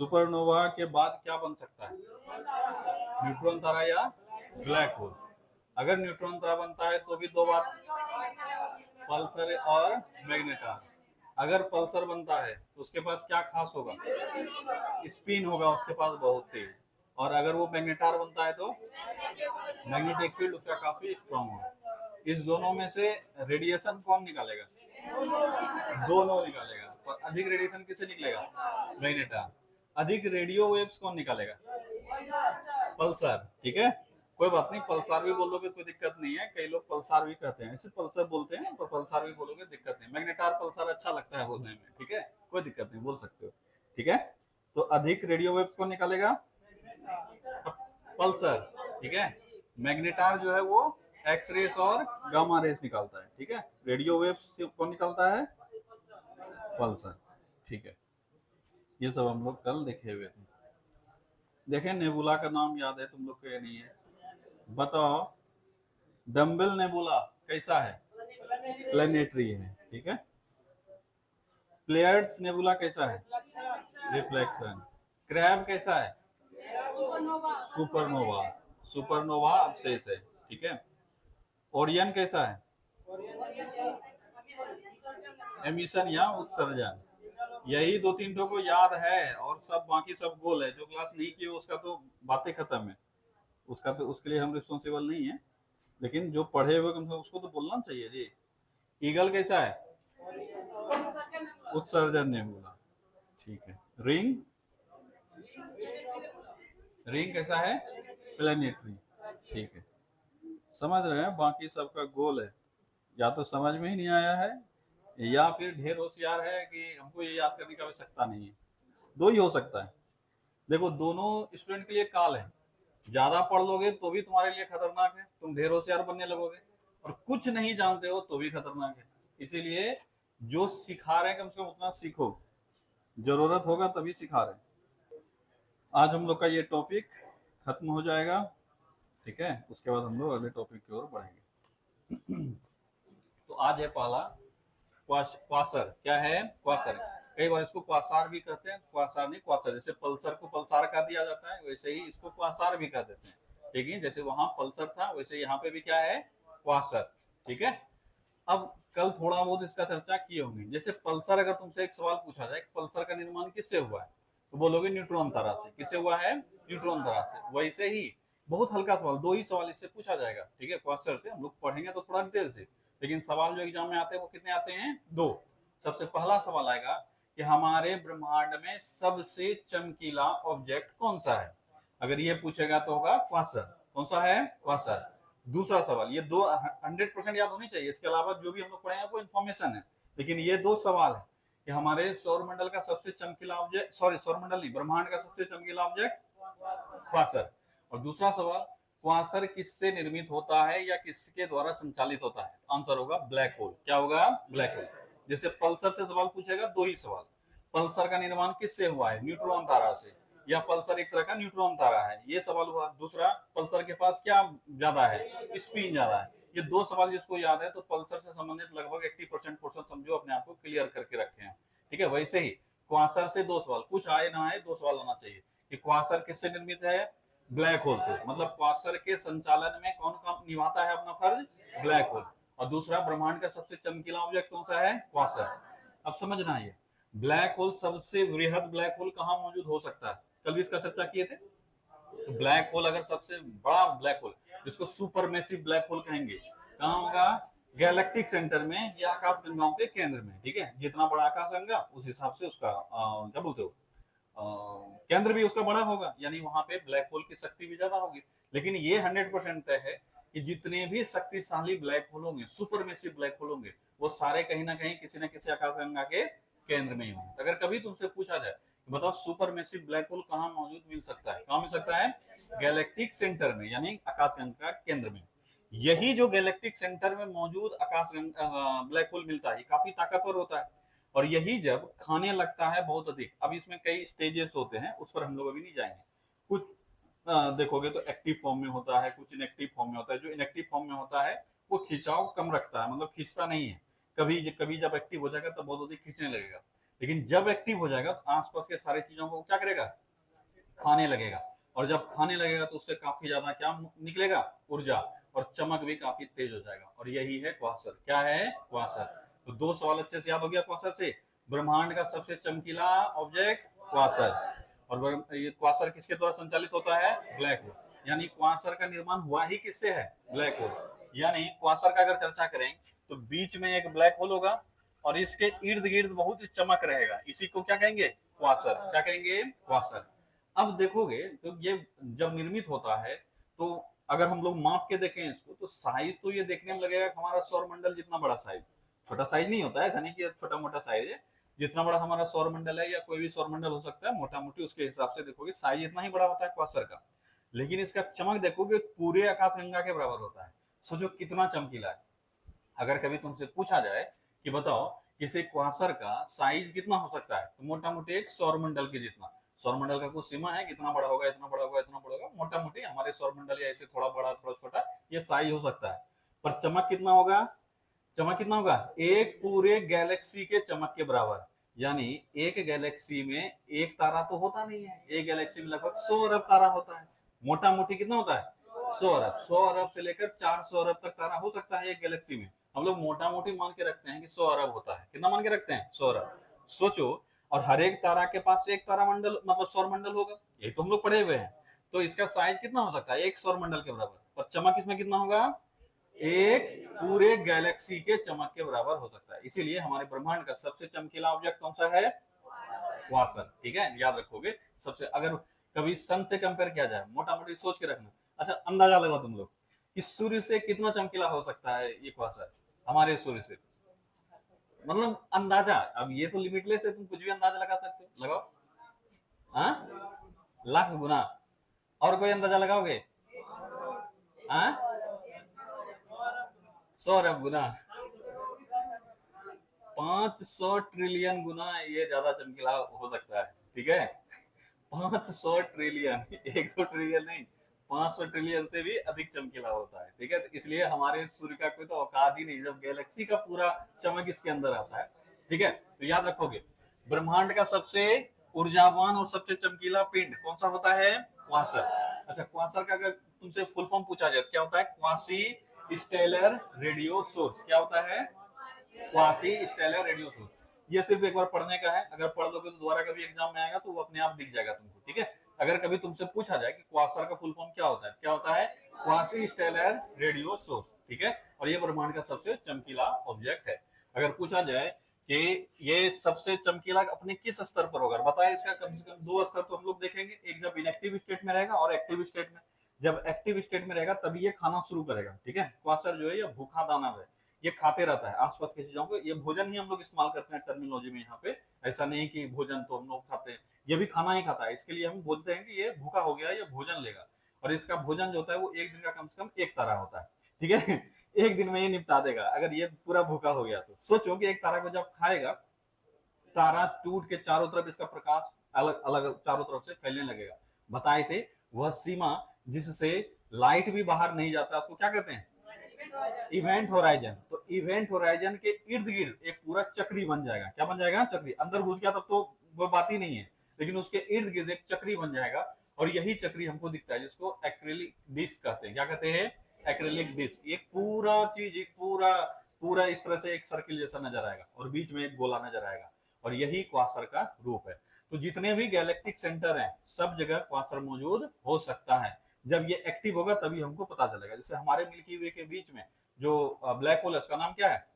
Supernova के बाद क्या बन सकता है? न्यूट्रॉन तारा या ब्लैक होल। अगर न्यूट्रॉन तारा बनता है तो भी दो बार, पल्सर और मैग्नेटार। अगर पल्सर बनता है तो उसके पास क्या खास होगा? स्पिन होगा उसके पास बहुत तेज। और अगर वो मैग्नेटार बनता है तो मैग्नेटिक फील्ड उसका काफी स्ट्रांग होगा। इस दोनों में से रेडिएशन कौन निकालेगा? दोनों निकालेगा। और अधिक रेडिएशन किससे निकलेगा? मैग्नेटार। अधिक रेडियो वेव्स कौन निकालेगा? पल्सर। ठीक है, कोई बात नहीं, पल्सार भी बोलोगे कोई दिक्कत नहीं है, कई लोग पल्सार भी कहते हैं, इसे पल्सर बोलते हैं, पर पल्सार भी बोलोगे दिक्कत नहीं। मैग्नेटार पल्सार अच्छा लगता है बोलने में, ठीक है, कोई दिक्कत नहीं, बोल सकते हो। ठीक है, तो अधिक रेडियो वेव्स कौन निकालेगा? पल्सर। ठीक है, मैग्नेटार जो है वो एक्स रेस और गामा रेस निकालता है। ठीक है, रेडियो वेव्स कौन निकालता है? पल्सर। ठीक है, ये सब हम लोग कल देखे हुए थे। देखें, नेबुला का नाम याद है तुम लोग को या नहीं है? बताओ, डम्बल नेबुला कैसा है? प्लेनेटरी है। ठीक है, प्लेयर्स नेबुला कैसा है? रिफ्लेक्शन। क्रैब कैसा है? सुपरनोवा। सुपरनोवा अवशेष है। ठीक है, ओरियन कैसा है? एमिशन या उत्सर्जन। यही दो तीन ठो को याद है और सब बाकी सब गोल है। जो क्लास नहीं किए उसका तो बातें खत्म है, उसका तो उसके लिए हम रिस्पॉन्सिबल नहीं है, लेकिन जो पढ़े हुए कम से कम उसको तो बोलना चाहिए जी। ईगल कैसा है? उत्सर्जन नेबुला। ठीक है, रिंग, रिंग कैसा है? प्लेनेटरी। ठीक है, समझ रहे हैं, बाकी सबका गोल है। या तो समझ में ही नहीं आया है या फिर ढेर होशियार है कि हमको ये याद करने की आवश्यकता नहीं है। दो ही हो सकता है। देखो, दोनों स्टूडेंट के लिए काल है। ज्यादा पढ़ लोगे तो भी तुम्हारे लिए खतरनाक है, तुम ढेर होशियार बनने लगोगे, और कुछ नहीं जानते हो तो भी खतरनाक है। इसीलिए जो सिखा रहे हैं कम से कम उतना सीखो, जरूरत होगा तभी सिखा रहे हैं। आज हम लोग का ये टॉपिक खत्म हो जाएगा। ठीक है, उसके बाद हम लोग अगले टॉपिक की ओर बढ़ेंगे। तो आज है पहला क्वासर। क्या है? क्वासर। कई बार इसको क्वासार भी कहते हैं, क्वासार नहीं क्वासर। जैसे पल्सर को पल्सार कह दिया जाता है, वैसे ही इसको क्वासार भी कह देते हैं। ठीक है, जैसे वहां पल्सर था वैसे यहाँ पे भी क्या है? क्वासर। ठीक है, अब कल थोड़ा बहुत इसका चर्चा किए होंगे। जैसे पल्सर, अगर तुमसे एक सवाल पूछा जाए पल्सर का निर्माण किससे हुआ है, तो बोलोगे न्यूट्रॉन तारा से। किससे हुआ है? न्यूट्रॉन तारा से। वैसे ही बहुत हल्का सवाल, दो ही सवाल इससे पूछा जाएगा। ठीक है, क्वेश्चन से हम लोग पढ़ेंगे तो थोड़ा डिटेल से, लेकिन सवाल जो एग्जाम में आते हैं वो कितने आते हैं? दो। सबसे पहला सवाल आएगा कि हमारे ब्रह्मांड में सबसे चमकीला ऑब्जेक्ट कौन सा है। अगर ये पूछेगा तो होगा क्वेश्चन। कौन सा है? क्वेश्चन। दूसरा सवाल, ये दो 100% याद होनी चाहिए, इसके अलावा जो भी हम लोग पढ़े हैं वो इन्फॉर्मेशन है, लेकिन ये दो सवाल है कि हमारे सौरमंडल का सबसे चमकीला ऑब्जेक्ट, सॉरी सौरमंडल नहीं, ब्रह्मांड का सबसे चमकीला ऑब्जेक्ट क्वासर। और दूसरा सवाल, क्वासर किससे निर्मित होता है या किसके द्वारा संचालित होता है? आंसर होगा ब्लैक होल। क्या होगा? Black hole. जैसे पल्सर से सवाल पूछेगा, दो ही सवाल, पल्सर का निर्माण किससे हुआ है? न्यूट्रॉन तारा से, या पल्सर एक तरह का न्यूट्रॉन तारा है, ये सवाल हुआ। दूसरा, पल्सर के पास क्या ज्यादा है? स्पिन ज्यादा है। ये दो सवाल जिसको याद है तो पल्सर से संबंधित लगभग 80% पोर्शन समझो अपने आप को क्लियर करके रखे हैं। ठीक है, वैसे ही क्वासर से दो सवाल, कुछ आए ना आए दो सवाल होना चाहिए कि क्वासर किससे निर्मित है? ब्लैक होल से। मतलब क्वासर के संचालन में कौन काम निभाता है अपना फर्ज? Black hole. और दूसरा, ब्रह्मांड का सबसे चमकीला ऑब्जेक्ट कौन सा है? क्वासर। अब समझना, ये ब्लैक होल, सबसे वृहद ब्लैक होल कहाँ मौजूद हो सकता है? कल भी इसका चर्चा किए थे। तो ब्लैक होल, अगर सबसे बड़ा ब्लैक होल जिसको सुपरमेसिव ब्लैक होल कहेंगे, कहाँ होगा? गैलेक्टिक सेंटर में या आकाश गंगाओं के केंद्र में। ठीक है, जितना बड़ा आकाश गंगा उस हिसाब से उसका क्या बोलते हो, केंद्र भी उसका बड़ा होगा, यानी वहां पे ब्लैक होल की शक्ति भी ज्यादा होगी। लेकिन ये 100% तय है कि जितने भी शक्तिशाली ब्लैक होल होंगे, सुपरमेसिव ब्लैक होल होंगे, वो सारे कहीं ना कहीं किसी न किसी आकाशगंगा के केंद्र में ही होंगे। अगर कभी तुमसे पूछा जाए बताओ सुपरमेसिव ब्लैक होल कहाँ मौजूद मिल सकता है, कहाँ मिल सकता है? गैलेक्टिक सेंटर में, यानी आकाशगंगा केंद्र में। यही जो गैलेक्टिक सेंटर में मौजूद आकाशगंगा ब्लैक होल मिलता है, काफी ताकतवर होता है, और यही जब खाने लगता है बहुत अधिक। अब इसमें कई स्टेजेस होते हैं, उस पर हम लोग अभी नहीं जाएंगे। कुछ देखोगे तो एक्टिव फॉर्म में होता है, कुछ इनएक्टिव फॉर्म में होता है। जो इनएक्टिव फॉर्म में होता है वो खिंचाव कम रखता है, मतलब खींचता नहीं है। कभी कभी जब एक्टिव हो जाएगा तब बहुत अधिक खींचने लगेगा। लेकिन जब एक्टिव हो जाएगा तो आसपास के सारी चीजों को क्या करेगा, खाने लगेगा, और जब खाने लगेगा तो उससे काफी ज्यादा क्या निकलेगा, ऊर्जा, और चमक भी काफी तेज हो जाएगा, और यही है क्वासर। क्या है, क्वासर। तो दो सवाल अच्छे से याद हो गया क्वासर से। ब्रह्मांड का सबसे चमकीला ऑब्जेक्ट क्वासर, और ये क्वासर किसके द्वारा संचालित होता है, ब्लैक होल। यानी क्वासर का निर्माण हुआ ही किससे है, ब्लैक होल। यानी क्वासर का अगर चर्चा करें तो बीच में एक ब्लैक होल होगा और इसके इर्द गिर्द बहुत चमक रहेगा, इसी को क्या कहेंगे, क्वासर। क्या कहेंगे, क्वासर। अब देखोगे तो ये जब निर्मित होता है तो अगर हम लोग माप के देखें इसको तो साइज तो ये देखने में लगेगा हमारा सौर मंडल जितना बड़ा साइज। छोटा साइज नहीं होता है, ऐसा नहीं कि छोटा मोटा साइज है। जितना बड़ा हमारा सौर मंडल है या कोई भी सौर मंडल हो सकता है, मोटा मोटी उसके हिसाब से देखोगे साइज इतना ही बड़ा होता है क्वासर का। लेकिन इसका चमक देखोगे पूरे आकाश गंगा के बराबर होता है। सोचो कितना चमकीला है। अगर कभी तुमसे पूछा जाए कि बताओ किसी क्वासर का साइज कितना हो सकता है, तो मोटा मोटी एक सौर मंडल के जितना। सौर मंडल का कुछ सीमा है, कितना बड़ा होगा, इतना बड़ा होगा, इतना बड़ा होगा, मोटा मोटी हमारे सौर मंडल या ऐसे थोड़ा बड़ा थोड़ा छोटा ये साइज हो सकता है। पर चमक कितना होगा, चमक कितना होगा, एक पूरे गैलेक्सी के चमक के बराबर। यानी एक गैलेक्सी में एक तारा तो होता नहीं है, एक गैलेक्सी में लगभग 100 अरब तारा होता है। मोटा मोटी कितना होता है, 100 अरब। 100 अरब से लेकर 400 अरब तक तारा हो सकता है एक गैलेक्सी में। हम लोग मोटा मोटी मान के रखते हैं कि 100 अरब होता है। कितना मान के रखते हैं, 100 अरब। सोचो, और हर एक तारा के पास एक तारा मंडल मतलब सौर मंडल होगा, ये तो हम लोग पढ़े हुए हैं। तो इसका साइज कितना हो सकता है, एक सौर मंडल के बराबर। और चमक इसमें कितना होगा, एक पूरे गैलेक्सी के चमक के बराबर हो सकता है। इसीलिए हमारे ब्रह्मांड का सबसे चमकीला ऑब्जेक्ट कौन सा है, क्वासर। ठीक है, याद रखोगे। सबसे अगर कभी सन से कंपेयर किया जाए, मोटा मोटी सोच के रखना। अच्छा, अंदाजा लगाओ तुम लोग कि सूर्य से कितना चमकीला हो सकता है ये क्वासर, हमारे सूर्य से। मतलब अंदाजा, अब ये तो लिमिटलेस है, तुम कुछ भी अंदाजा लगा सकते हो, लगाओ। हाँ, लाख गुना। और कोई अंदाजा लगाओगे, हाँ, 100 अरब गुना, 500 ट्रिलियन गुना ये ज्यादा चमकीला हो सकता है। ठीक है, 500 ट्रिलियन, एक दो ट्रिलियन नहीं, 500 ट्रिलियन से भी अधिक चमकीला होता है। ठीक है, तो इसलिए हमारे सूर्य का कोई तो औकात ही नहीं जब गैलेक्सी का पूरा चमक इसके अंदर आता है। ठीक है, तो याद रखोगे ब्रह्मांड का सबसे ऊर्जावान और सबसे चमकीला पिंड कौन सा होता है, क्वासर। अच्छा, क्वासर का अगर तुमसे फुल फॉर्म पूछा जाए क्या होता है, क्वासी स्टेलर रेडियो सोर्स। क्या होता है, क्वासी स्टेलर रेडियो सोर्स। ये सिर्फ एक बार पढ़ने का है, अगर पढ़ लोगे तो दोबारा कभी एग्जाम में आएगा तो वो अपने आप दिख जाएगा तुमको। ठीक है, अगर कभी तुमसे पूछा जाए कि क्वासर का फुल फॉर्म क्या होता है, क्या होता है, क्वासी स्टेलर रेडियो सोर्स। ठीक है, और ये ब्रह्मांड का सबसे चमकीला ऑब्जेक्ट है। अगर पूछा जाए कि ये सबसे चमकीला अपने किस स्तर पर होगा, बताए इसका कम से कम दो स्तर तो हम लोग देखेंगे, एक जब इनएक्टिव स्टेट में रहेगा और एक्टिव स्टेट में। जब एक्टिव स्टेट में रहेगा तभी ये खाना शुरू करेगा। ठीक है, क्वासर जो है ये भूखा दानव है, ये खाते रहता है आसपास की चीजों को। ये भोजन ही हम लोग इस्तेमाल करते हैं टर्मिनोलॉजी में यहाँ पे, ऐसा नहीं कि भोजन तो हम लोग खाते हैं, ये भी खाना ही खाता है। इसके लिए हम बोलते हैं कि ये भूखा हो गया, ये भोजन लेगा। और इसका भोजन जो होता है वो एक दिन का कम से कम एक तारा होता है। ठीक है, एक दिन में ये निपटा देगा अगर ये पूरा भूखा हो गया तो। सोचो कि एक तारा को जब खाएगा, तारा टूट के चारों तरफ इसका प्रकाश अलग अलग चारों तरफ से फैलने लगेगा। बताए थे वह सीमा जिससे लाइट भी बाहर नहीं जाता, उसको क्या कहते हैं, इवेंट होराइजन। तो इवेंट होराइजन के इर्द गिर्द एक पूरा चक्री बन जाएगा। क्या बन जाएगा, चक्री। अंदर घुस गया तब तो वो बात ही नहीं है, लेकिन उसके इर्द गिर्द एक चक्री बन जाएगा। और यही चक्री हमको दिखता है जिसको एक्रिलिक डिस्क कहते हैं। क्या कहते हैं, एक्रिलिक डिस्क। एक पूरा चीज, एक पूरा पूरा इस तरह से एक सर्किल जैसा नजर आएगा और बीच में एक गोला नजर आएगा, और यही क्वासर का रूप है। तो जितने भी गैलेक्टिक सेंटर हैं सब जगह क्वासर मौजूद हो सकता है। जब ये एक्टिव होगा तभी हमको पता चलेगा। जैसे हमारे मिल्की वे के बीच में जो ब्लैक होल है उसका नाम क्या है,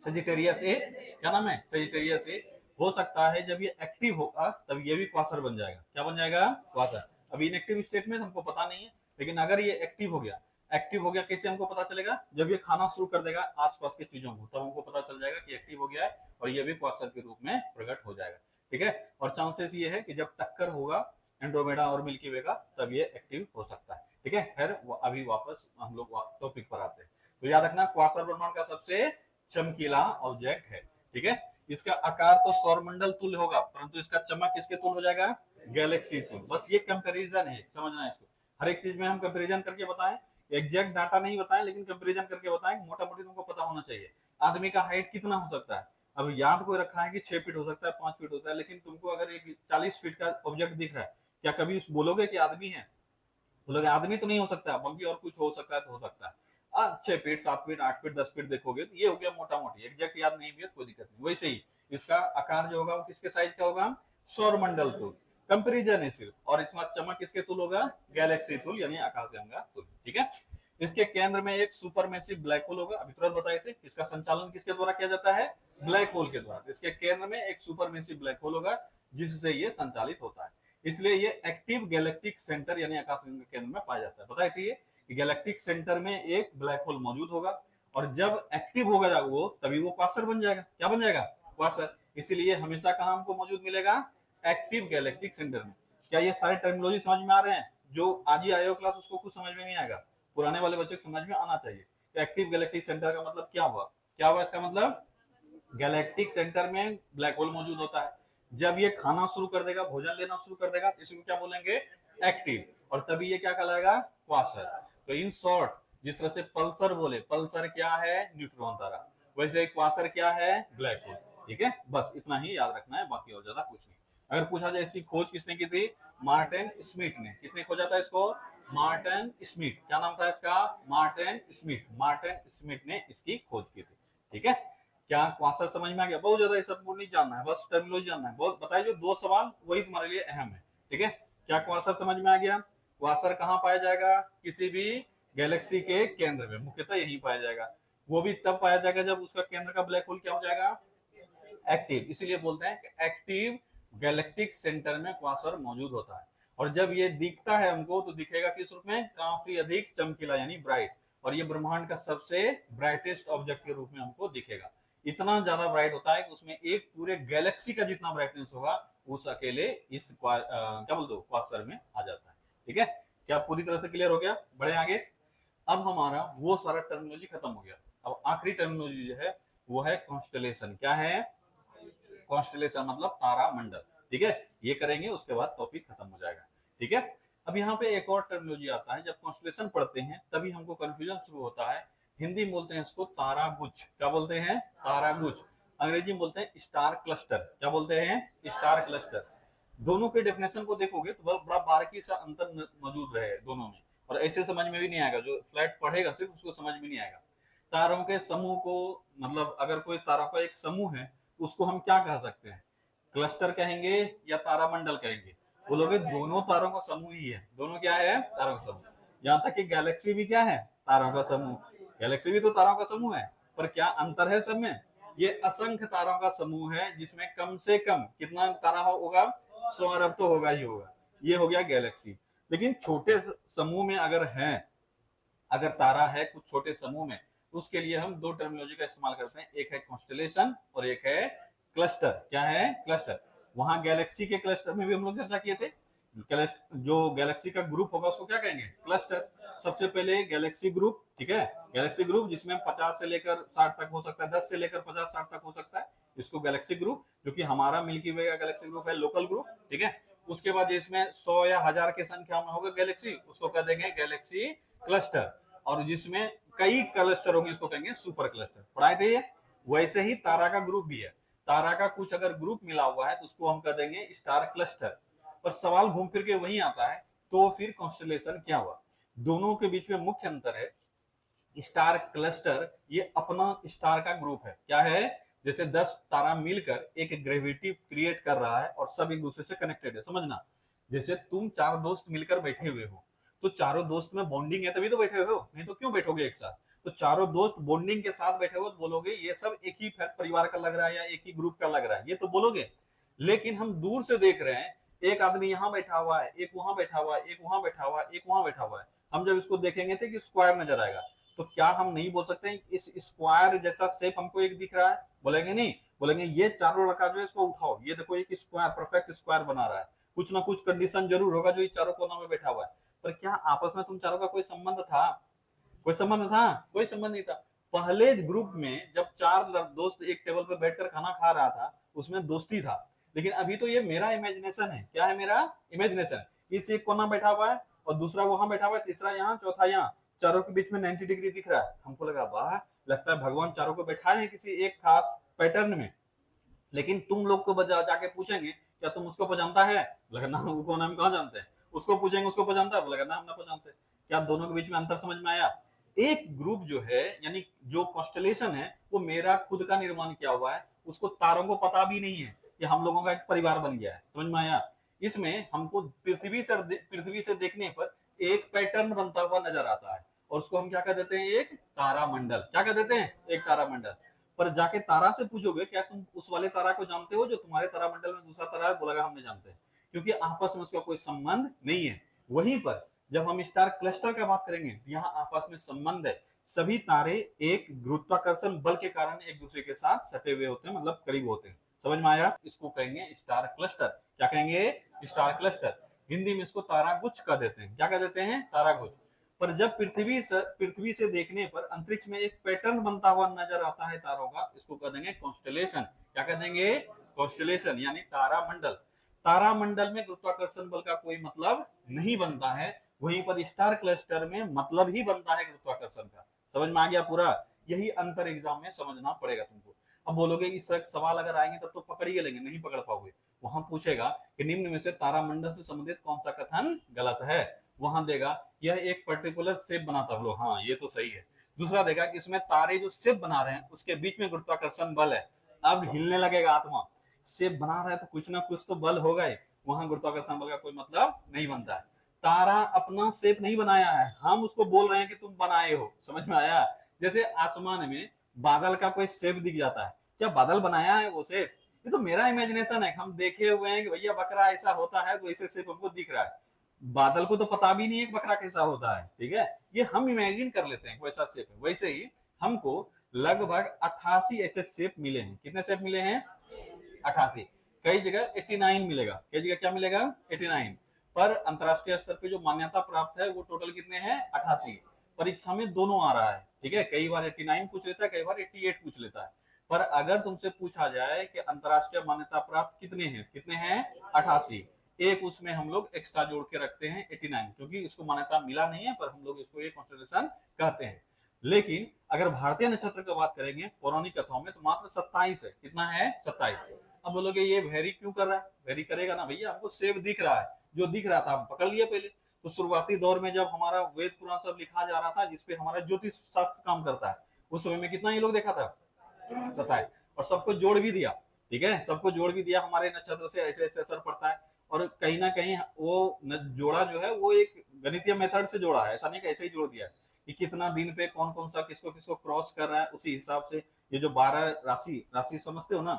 सेजिटेरियस ए। क्या नाम है, सेजिटेरियस ए। हो सकता है जब ये एक्टिव होगा तब ये भी क्वासर बन जाएगा। क्या बन जाएगा, क्वासर। अभी इनएक्टिव स्टेट में हमको पता नहीं है, लेकिन अगर ये एक्टिव हो गया, एक्टिव हो गया कैसे हमको पता चलेगा, जब ये खाना शुरू कर देगा आसपास की चीजों को, तब हमको पता चल जाएगा कि एक्टिव हो गया है और ये भी क्वासर के रूप में प्रकट हो जाएगा। ठीक है, और चांसेस ये है कि जब टक्कर होगा एंड्रोमेडा और मिल्की वे का तब ये एक्टिव हो सकता है। ठीक है, खैर अभी वापस हम लोग टॉपिक पर आते हैं। तो याद रखना क्वासर ब्रह्मांड का सबसे चमकीला ऑब्जेक्ट है। ठीक है, इसका आकार तो सौरमंडल तुल्य होगा, परंतु इसका चमक किसके तुल्य हो जाएगा, गैलेक्सी तुल्य। बस ये कंपैरिजन है, समझना है इसको। हर एक चीज में हम कंपैरिजन करके बताएं, एग्जैक्ट डाटा नहीं बताएं, लेकिन कंपैरिजन करके बताएं, मोटा मोटी तुमको पता होना चाहिए। आदमी का हाइट कितना हो सकता है, अब याद कोई रखा है कि 6 फीट हो सकता है, 5 फीट होता है, लेकिन तुमको अगर एक 40 फीट का ऑब्जेक्ट दिख रहा है, क्या कभी उस बोलोगे कि आदमी है? बोलोगे आदमी तो नहीं हो सकता, बल्कि और कुछ हो सकता है तो हो सकता है। 6 फीट, 7 फीट, 8 फीट, 10 फीट देखोगे तो ये हो गया मोटा मोटी, एग्जैक्ट याद नहीं भी है कोई दिक्कत नहीं। वैसे ही इसका आकार जो होगा वो किसके साइज का होगा? सौरमंडल तुल। कंपेरिजन है सिर्फ, और इसमें चमक किसके तुल होगा? गैलेक्सी तुल यानी आकाशगंगा तुल। ठीक है। इसके केंद्र में एक सुपरमेसिव ब्लैक होल होगा, अभी तुरंत बताए थे। इसका संचालन किसके द्वारा किया जाता है? ब्लैक होल के द्वारा। इसके केंद्र में एक सुपरमेसिव ब्लैक होल होगा जिससे ये संचालित होता है। इसलिए ये एक्टिव गैलेक्टिक सेंटर यानी आकाशगंगा केंद्र में पाया जाता है। बताए थे ये कि गैलेक्टिक सेंटर में एक ब्लैक होल मौजूद होगा, और जब एक्टिव होगा वो तभी वो क्वासर बन जाएगा। क्या बन जाएगा? क्वासर। इसीलिए हमेशा कहां हमको मौजूद मिलेगा? एक्टिव गैलेक्टिक सेंटर में। क्या ये सारे टर्मिनोलॉजी समझ में आ रहे हैं? जो आज ही आयो क्लास उसको कुछ समझ में नहीं आएगा, पुराने वाले बच्चे को समझ में आना चाहिए। तो एक्टिव गैलेक्टिक सेंटर का मतलब क्या हुआ? क्या हुआ इसका मतलब? गैलेक्टिक सेंटर में ब्लैक होल मौजूद होता है। जब ये खाना शुरू कर देगा, भोजन लेना शुरू कर देगा, तो इसको क्या बोलेंगे? एक्टिव। और तभी ये क्या कहलाएगा? क्वासर। तो इन शॉर्ट, जिस तरह से पल्सर बोले, पल्सर क्या है? न्यूट्रॉन तारा। वैसे क्वासर क्या है? Black hole. ठीक है, बस इतना ही याद रखना है, बाकी और ज्यादा कुछ नहीं। अगर पूछा जाए इसकी खोज किसने की थी? मार्टिन स्मिथ ने। किसने खोजा था इसको? Martin Smith. क्या नाम था इसका? Martin Smith. मार्टिन स्मिथ ने इसकी खोज की थी। ठीक है। क्या क्वासर समझ में आ गया? बहुत ज्यादा ये सब नहीं जानना है, बस टर्मिनोलॉजी जानना है। बहुत बताइए, जो 2 सवाल वही तुम्हारे लिए अहम है। ठीक है। क्या क्वासर समझ में आ गया? क्वासर कहाँ पाया जाएगा? किसी भी गैलेक्सी के केंद्र में, मुख्यतः यही पाया जाएगा। वो भी तब पाया जाएगा जब उसका केंद्र का ब्लैक होल क्या हो जाएगा? एक्टिव। इसीलिए बोलते हैं कि एक्टिव गैलेक्टिक सेंटर में क्वासर मौजूद होता है। और जब ये दिखता है हमको, तो दिखेगा किस रूप में? काफी अधिक चमकीला यानी ब्राइट। और ये ब्रह्मांड का सबसे ब्राइटेस्ट ऑब्जेक्ट के रूप में हमको दिखेगा। इतना ज्यादा ब्राइट होता है कि उसमें एक पूरे गैलेक्सी का जितना ब्राइटनेस होगा उस अकेले इस क्या बोलते हो, क्वासर में आ जाता है। ठीक है। क्या पूरी तरह से क्लियर हो गया? बढ़े आगे। अब हमारा वो सारा टर्मिनोलॉजी खत्म हो गया। अब आखिरी टर्मिनोलॉजी जो है वो है कॉन्स्टेलेशन। क्या है? कॉन्स्टेलेशन मतलब तारा मंडल। ठीक है। ये करेंगे, उसके बाद टॉपिक खत्म हो जाएगा। ठीक है। अब यहाँ पे एक और टर्मिनोलॉजी आता है, जब कॉन्स्टेलेशन पढ़ते हैं तभी हमको कंफ्यूजन शुरू होता है। हिंदी में बोलते हैं इसको तारागुच्छ। क्या बोलते हैं? तारागुच्छ। अंग्रेजी में बोलते हैं स्टार क्लस्टर। क्या बोलते हैं? Star cluster. दोनों के डेफिनेशन को देखोगे तो बड़ा बारीकी सा अंतर मौजूद रहे दोनों में, और ऐसे समझ में भी नहीं आएगा। जो फ्लैट पढ़ेगा सिर्फ उसको समझ में नहीं आएगा। तारों के समूह को, मतलब अगर कोई तारों का एक समूह है, उसको हम क्या कह सकते हैं? क्लस्टर कहेंगे या तारामंडल कहेंगे? बोलोगे दोनों तारों का समूह ही है। दोनों क्या है? तारों का समूह। यहाँ तक कि गैलेक्सी भी क्या है? तारों का समूह। गैलेक्सी भी तो तारों का समूह है, पर क्या अंतर है सब में? ये असंख्य तारों का समूह है, जिसमें कम से कम कितना तारा होगा? 100 अरब तो होगा ही होगा। ये हो गया गैलेक्सी। लेकिन छोटे समूह में अगर है, अगर तारा है कुछ छोटे समूह में, तो उसके लिए हम दो टर्मिनोलॉजी का इस्तेमाल करते हैं। एक है कॉन्स्टेलेशन और एक है क्लस्टर। क्या है? क्लस्टर। वहां गैलेक्सी के क्लस्टर में भी हम लोग चर्चा किए थे। जो गैलेक्सी का ग्रुप होगा उसको क्या कहेंगे? क्लस्टर। सबसे पहले गैलेक्सी ग्रुप। ठीक है। गैलेक्सी ग्रुप जिसमें 50 से लेकर 60 तक हो सकता है, 10 से लेकर 50-60 तक हो सकता है, इसको गैलेक्सी ग्रुप। जो कि हमारा मिल्की वे का गैलेक्सी ग्रुप है, लोकल ग्रुप। ठीक है। उसके बाद इसमें 100 या 1000 की संख्या में होगा गैलेक्सी, उसको कह देंगे गैलेक्सी क्लस्टर। और जिसमें कई क्लस्टर होंगे इसको कहेंगे सुपर क्लस्टर। पढ़ाए थे ये। वैसे ही तारा का ग्रुप भी है। तारा का कुछ अगर ग्रुप मिला हुआ है तो उसको हम कह देंगे स्टार क्लस्टर। पर सवाल घूम फिर के वही आता है, तो फिर कॉन्स्टेलेशन क्या हुआ? दोनों के बीच में मुख्य अंतर है, स्टार क्लस्टर ये अपना स्टार का ग्रुप है। क्या है? जैसे 10 तारा मिलकर एक ग्रेविटी क्रिएट कर रहा है और सब एक दूसरे से कनेक्टेड है। समझना, जैसे तुम 4 दोस्त मिलकर बैठे हुए हो, तो चारों दोस्त में बॉन्डिंग है तभी तो बैठे हुए हो, नहीं तो क्यों बैठोगे एक साथ? तो चारों दोस्त बॉन्डिंग के साथ बैठे हो तो बोलोगे ये सब एक ही परिवार का लग रहा है या एक ही ग्रुप का लग रहा है, ये तो बोलोगे। लेकिन हम दूर से देख रहे हैं, एक आदमी यहाँ बैठा हुआ है, एक वहां बैठा हुआ है, एक वहां बैठा हुआ है, एक वहां बैठा हुआ है। हम जब इसको देखेंगे तो कि स्क्वायर नजर आएगा। तो क्या हम नहीं बोल सकते हैं इस स्क्वायर जैसा शेप हमको एक दिख रहा है? बोलेंगे नहीं, बोलेंगे ये चारों लड़का जो है इसको उठाओ, ये देखो एक स्क्वायर, परफेक्ट स्क्वायर बना रहा है। कुछ ना कुछ कंडीशन जरूर होगा जो ये चारों कोना में बैठा हुआ है। पर क्या आपस में तुम चारों का कोई संबंध था? कोई संबंध था? कोई संबंध नहीं था। पहले ग्रुप में जब 4 दोस्त एक टेबल पर बैठकर खाना खा रहा था, उसमें दोस्ती था। लेकिन अभी तो ये मेरा इमेजिनेशन है। क्या है? मेरा इमेजिनेशन। इस एक कोना बैठा हुआ है और दूसरा वहां बैठा हुआ है, तीसरा यहाँ, चौथा यहाँ, चारों के बीच में 90 डिग्री दिख रहा है। हमको लगा वाह, लगता है भगवान चारों को बैठाए हैं किसी एक खास पैटर्न में। लेकिन तुम लोग को जाके पूछेंगे क्या तुम उसको पहचानता है, बोलेगा ना, वो कौन है, हम कहाँ जानते हैं। उसको पूछेंगे उसको पहचानता है, बोलेगा ना, हम ना पहचानते। क्या दोनों के बीच में अंतर समझ में आया? एक ग्रुप जो है, यानी जो कॉन्स्टलेशन है, वो मेरा खुद का निर्माण किया हुआ है, उसको तारों को पता भी नहीं है कि हम लोगों का एक परिवार बन गया है। समझ में आया? इसमें हमको पृथ्वी से देखने पर एक पैटर्न बनता हुआ नजर आता है, और उसको हम क्या कह देते हैं, एक तारामंडल। क्या कह देते हैं? एक तारामंडल। पर जाके तारा से पूछोगे क्या तुम उस वाले तारा को जानते हो जो तुम्हारे तारामंडल में दूसरा तारा है, बोलेगा हम नहीं जानते, क्योंकि आपस में उसका कोई संबंध नहीं है। वहीं पर जब हम स्टार क्लस्टर का बात करेंगे, यहाँ आपस में संबंध है। सभी तारे एक गुरुत्वाकर्षण बल के कारण एक दूसरे के साथ सटे हुए होते हैं, मतलब करीब होते हैं। समझ में आया? इसको कहेंगे स्टार क्लस्टर। क्या कहेंगे? Star cluster. हिंदी में इसको तारा गुच्छ कह देते हैं। क्या कह देते हैं? तारा गुच्छ। पर जब पृथ्वी से देखने पर अंतरिक्ष में एक पैटर्न बनता हुआ नजर आता है तारों का, इसको कह देंगे कॉन्स्टलेशन। क्या कह देंगे? कॉन्स्टलेशन, यानी तारामंडल। तारामंडल में गुरुत्वाकर्षण बल का कोई मतलब नहीं बनता है, वहीं पर स्टार क्लस्टर में मतलब ही बनता है गुरुत्वाकर्षण का। समझ में आ गया पूरा? यही अंतर एग्जाम में समझना पड़ेगा तुमको। अब बोलोगे इस तरह के सवाल अगर आएंगे तब तो पकड़ ही लेंगे, नहीं पकड़ पाओगे। वहां पूछेगा कि निम्न में से तारामंडल से संबंधित कौन सा कथन गलत है, वहां देगा यह एक पर्टिकुलर शेप बनाता, बोलो हाँ ये तो सही है। दूसरा देगा कि इसमें तारे जो शेप बना रहे हैं उसके बीच में गुरुत्वाकर्षण बल है। अब हिलने लगेगा आत्मा, शेप बना रहा है तो कुछ ना कुछ तो बल होगा ही, वहां गुरुत्वाकर्षण बल का कोई मतलब नहीं बनता है। तारा अपना शेप नहीं बनाया है, हम उसको बोल रहे हैं कि तुम बनाए हो। समझ में आया? जैसे आसमान में बादल का कोई शेप दिख जाता है, क्या बादल बनाया है वो शेप? ये तो मेरा इमेजिनेशन है, हम देखे हुए हैं कि भैया बकरा ऐसा होता है तो ऐसे शेप हमको दिख रहा है। बादल को तो पता भी नहीं है कि बकरा कैसा होता है, ठीक है, ये हम इमेजिन कर लेते हैं वैसा शेप है। वैसे ही हमको लगभग 88 ऐसे शेप मिले हैं। कितने शेप मिले हैं? 88। कई जगह 89 मिलेगा, कई जगह क्या मिलेगा? 89। पर अंतरराष्ट्रीय स्तर पे जो मान्यता प्राप्त है वो टोटल कितने हैं? 88। परीक्षा में दोनों आ रहा है, ठीक है, कई बार 89 पूछ लेता है, कई बार 88 पूछ लेता है। पर अगर तुमसे पूछा जाए कि अंतरराष्ट्रीय मान्यता प्राप्त कितने हैं, कितने हैं? 88। एक उसमें हम लोग एक्स्ट्रा जोड़ के रखते हैं 89, क्योंकि इसको मान्यता मिला नहीं है, पर हम लोग इसको एक कॉन्स्टलेशन कहते हैं। लेकिन अगर भारतीय नक्षत्र की बात करेंगे पौराणिक कथाओं में, तो मात्र 27 है। कितना है? 27। अब बोलोगे ये वेरी क्यों कर रहा है? वेरी करेगा ना भैया, हमको सेव दिख रहा है, जो दिख रहा था हम पकड़ लिए पहले। तो शुरुआती दौर में जब हमारा वेद पुराण सब लिखा जा रहा था, जिसपे हमारा ज्योतिष शास्त्र काम करता है, उस समय में कितना ये लोग देखा था? 27। और सबको जोड़ भी दिया, ठीक है, सबको जोड़ भी दिया, हमारे नक्षत्र से ऐसे ऐसे असर पड़ता है। और कहीं ना कहीं वो जोड़ा जो है वो एक गणितीय मेथड से जोड़ा है, ऐसा नहीं कि ऐसे ही जोड़ दिया है कि कितना दिन पे कौन कौन सा किसको किसको क्रॉस कर रहा है, उसी हिसाब से। ये जो 12 राशि राशि समझते हो ना,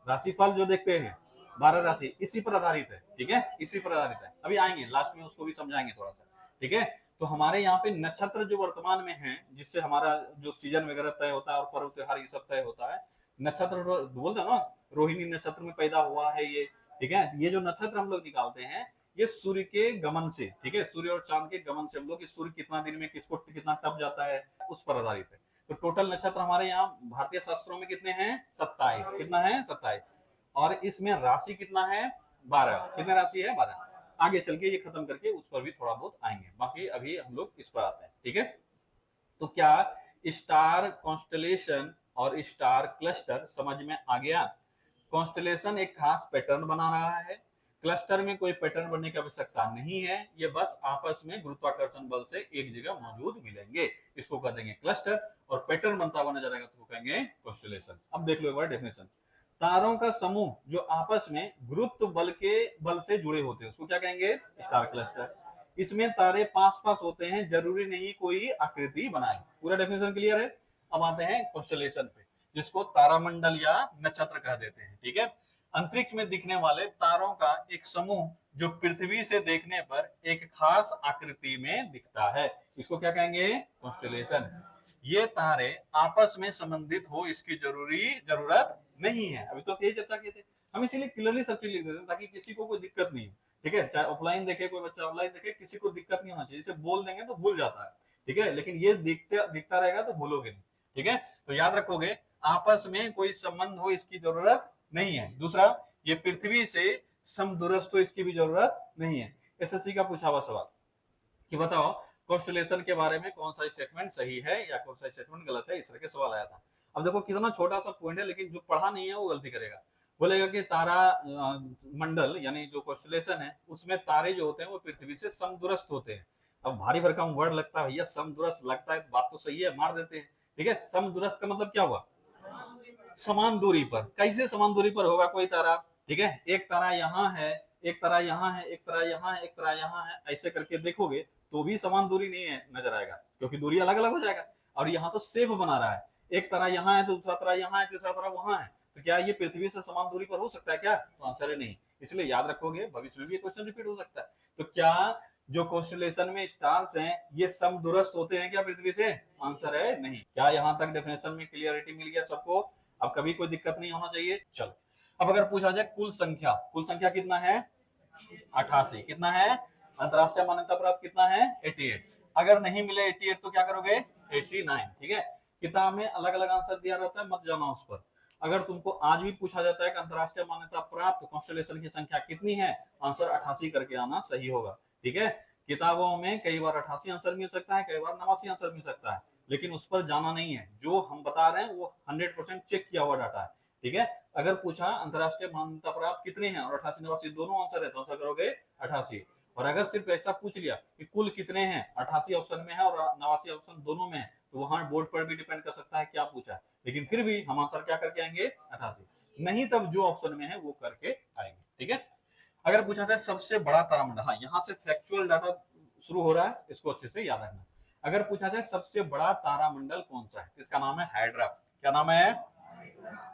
राशिफल जो देखते हैं 12 राशि, इसी पर आधारित है, ठीक है, इसी पर आधारित है। अभी आएंगे लास्ट में उसको भी समझाएंगे थोड़ा सा, ठीक है। तो हमारे यहाँ पे नक्षत्र जो वर्तमान में है, जिससे हमारा जो सीजन वगैरह तय होता है और पर्व त्योहार ये सब तय होता है, नक्षत्र बोलते हैं ना, रोहिणी नक्षत्र में पैदा हुआ है ये, ठीक है। ये जो नक्षत्र हम लोग निकालते हैं ये सूर्य के गमन से, ठीक है, सूर्य और चांद के गमन से हम लोग सूर्य कितना दिन में किसको कितना टप जाता है उस पर आधारित है। तो टोटल नक्षत्र हमारे यहाँ भारतीय शास्त्रों में कितने हैं? 27। कितना है? 27। और इसमें राशि कितना है? 12। कितने राशि है? 12। आगे चल के ये खत्म करके उस पर भी थोड़ा बहुत आएंगे, बाकी अभी हम लोग इस पर आते हैं, ठीक है। तो क्या स्टार कॉन्स्टलेशन और स्टार क्लस्टर समझ में आ गया? कॉन्स्टलेशन एक खास पैटर्न बना रहा है, क्लस्टर में कोई पैटर्न बनने की आवश्यकता नहीं है, ये बस आपस में गुरुत्वाकर्षण बल से एक जगह मौजूद मिलेंगे, इसको कह देंगे क्लस्टर। और पैटर्न बनता हुआ नजर आएगा तो कहेंगे कॉन्स्टलेशन। अब देख लो एक बार डेफिनेशन। तारों का समूह जो आपस में गुरुत्व बल से जुड़े होते हैं उसको क्या कहेंगे? Star cluster. इसमें तारे पास पास होते हैं, जरूरी नहीं कोई आकृति बनाए। पूरा डेफिनेशन क्लियर है? अब आते हैं कॉन्स्टलेशन पे, जिसको तारामंडल या नक्षत्र कह देते हैं, ठीक है। अंतरिक्ष में दिखने वाले तारों का एक समूह जो पृथ्वी से देखने पर एक खास आकृति में दिखता है, इसको क्या कहेंगे? कॉन्स्टलेशन। ये तारे आपस में संबंधित हो इसकी जरूरत नहीं है। अभी तो यही चर्चा की थी, हम इसीलिए क्लियरली सब चीज लिख देते हैं ताकि किसी को कोई दिक्कत नहीं हो, ठीक है। चाहे ऑफलाइन देखे कोई बच्चा, ऑफलाइन देखे, किसी को दिक्कत नहीं होना चाहिए। इसे बोल देंगे तो भूल जाता है, ठीक है, लेकिन ये दिखता रहेगा तो भूलोगे नहीं, ठीक है। तो याद रखोगे आपस में कोई संबंध हो इसकी जरूरत नहीं है। दूसरा, ये पृथ्वी से समदूरस्थ हो इसकी भी जरूरत नहीं है। एसएससी का पूछा हुआ सवाल कि बताओ कॉन्स्टलेशन के बारे में कौन सा स्टेटमेंट सही है या कौन सा स्टेटमेंट गलत है, इस तरह के सवाल आया था। अब देखो कितना छोटा सा पॉइंट है, लेकिन जो पढ़ा नहीं है वो गलती करेगा। बोलेगा कि तारा मंडल यानी जो कॉन्स्टेलेशन है उसमें तारे जो होते हैं वो पृथ्वी से समदूरस्थ होते हैं। अब भारी भरकम वर्ड लगता है भैया, समदूरस्थ लगता है, बात तो सही है, मार देते हैं। ठीक है, समदूरस्थ का मतलब क्या हुआ? समान दूरी पर। कैसे समान दूरी पर होगा कोई तारा? ठीक है, एक तारा यहाँ है, एक तारा यहाँ है, एक तारा यहाँ है, एक तारा यहाँ है, ऐसे करके देखोगे तो भी समान दूरी नहीं है, नजर आएगा, क्योंकि दूरी अलग अलग हो जाएगा। और यहाँ तो सेब बना रहा है, एक तारा यहाँ है तो दूसरा तारा यहाँ है, तीसरा तारा वहां है, तो क्या ये पृथ्वी से समान दूरी पर हो सकता है क्या? तो आंसर है नहीं। इसलिए याद रखोगे, भविष्य में भी क्वेश्चन रिपीट हो सकता है। तो क्या जो कॉन्स्टेलेशन में स्टार्स हैं ये समदूरस्थ होते हैं क्या पृथ्वी से? आंसर है नहीं। क्या यहाँ तक डेफिनेशन में क्लियरिटी मिल गया सबको? अब कभी कोई दिक्कत नहीं होना चाहिए। चलो, अब अगर पूछा जाए कुल संख्या कितना है? 88। कितना है? अंतरराष्ट्रीय मान्यता प्राप्त कितना है? 88। अगर नहीं मिले 88 तो क्या करोगे? 89। ठीक है, किताब में अलग अलग आंसर दिया रहता है, मत जाना उस पर। अगर तुमको आज भी पूछा जाता है कि अंतरराष्ट्रीय मान्यता प्राप्त कॉन्स्टेलेशन की संख्या कितनी है, आंसर 88 करके आना सही होगा। ठीक है, किताबों में कई बार 88 आंसर मिल सकता है, कई बार 89 आंसर मिल सकता है, लेकिन उस पर जाना नहीं है। जो हम बता रहे हैं वो 100% चेक किया हुआ डाटा है। ठीक है, अगर पूछा अंतरराष्ट्रीय मान्यता प्राप्त कितने हैं और 88 89 दोनों आंसर है तो आंसर करोगे 88। और अगर सिर्फ ऐसा पूछ लिया कि कुल कितने हैं, 88 ऑप्शन में है और 89 ऑप्शन दोनों में है, तो वहां बोर्ड पर भी डिपेंड कर सकता है क्या पूछा है, लेकिन फिर भी हम आंसर क्या करके आएंगे? 88। नहीं तब जो ऑप्शन में है वो करके आएंगे। ठीक है, अगर पूछा था सबसे बड़ा तारामंडल, हाँ यहाँ से फैक्चुअल डाटा शुरू हो रहा है, इसको अच्छे से याद रखना। अगर पूछा जाए सबसे बड़ा तारामंडल कौन सा है, इसका नाम है हाइड्रा। क्या नाम है?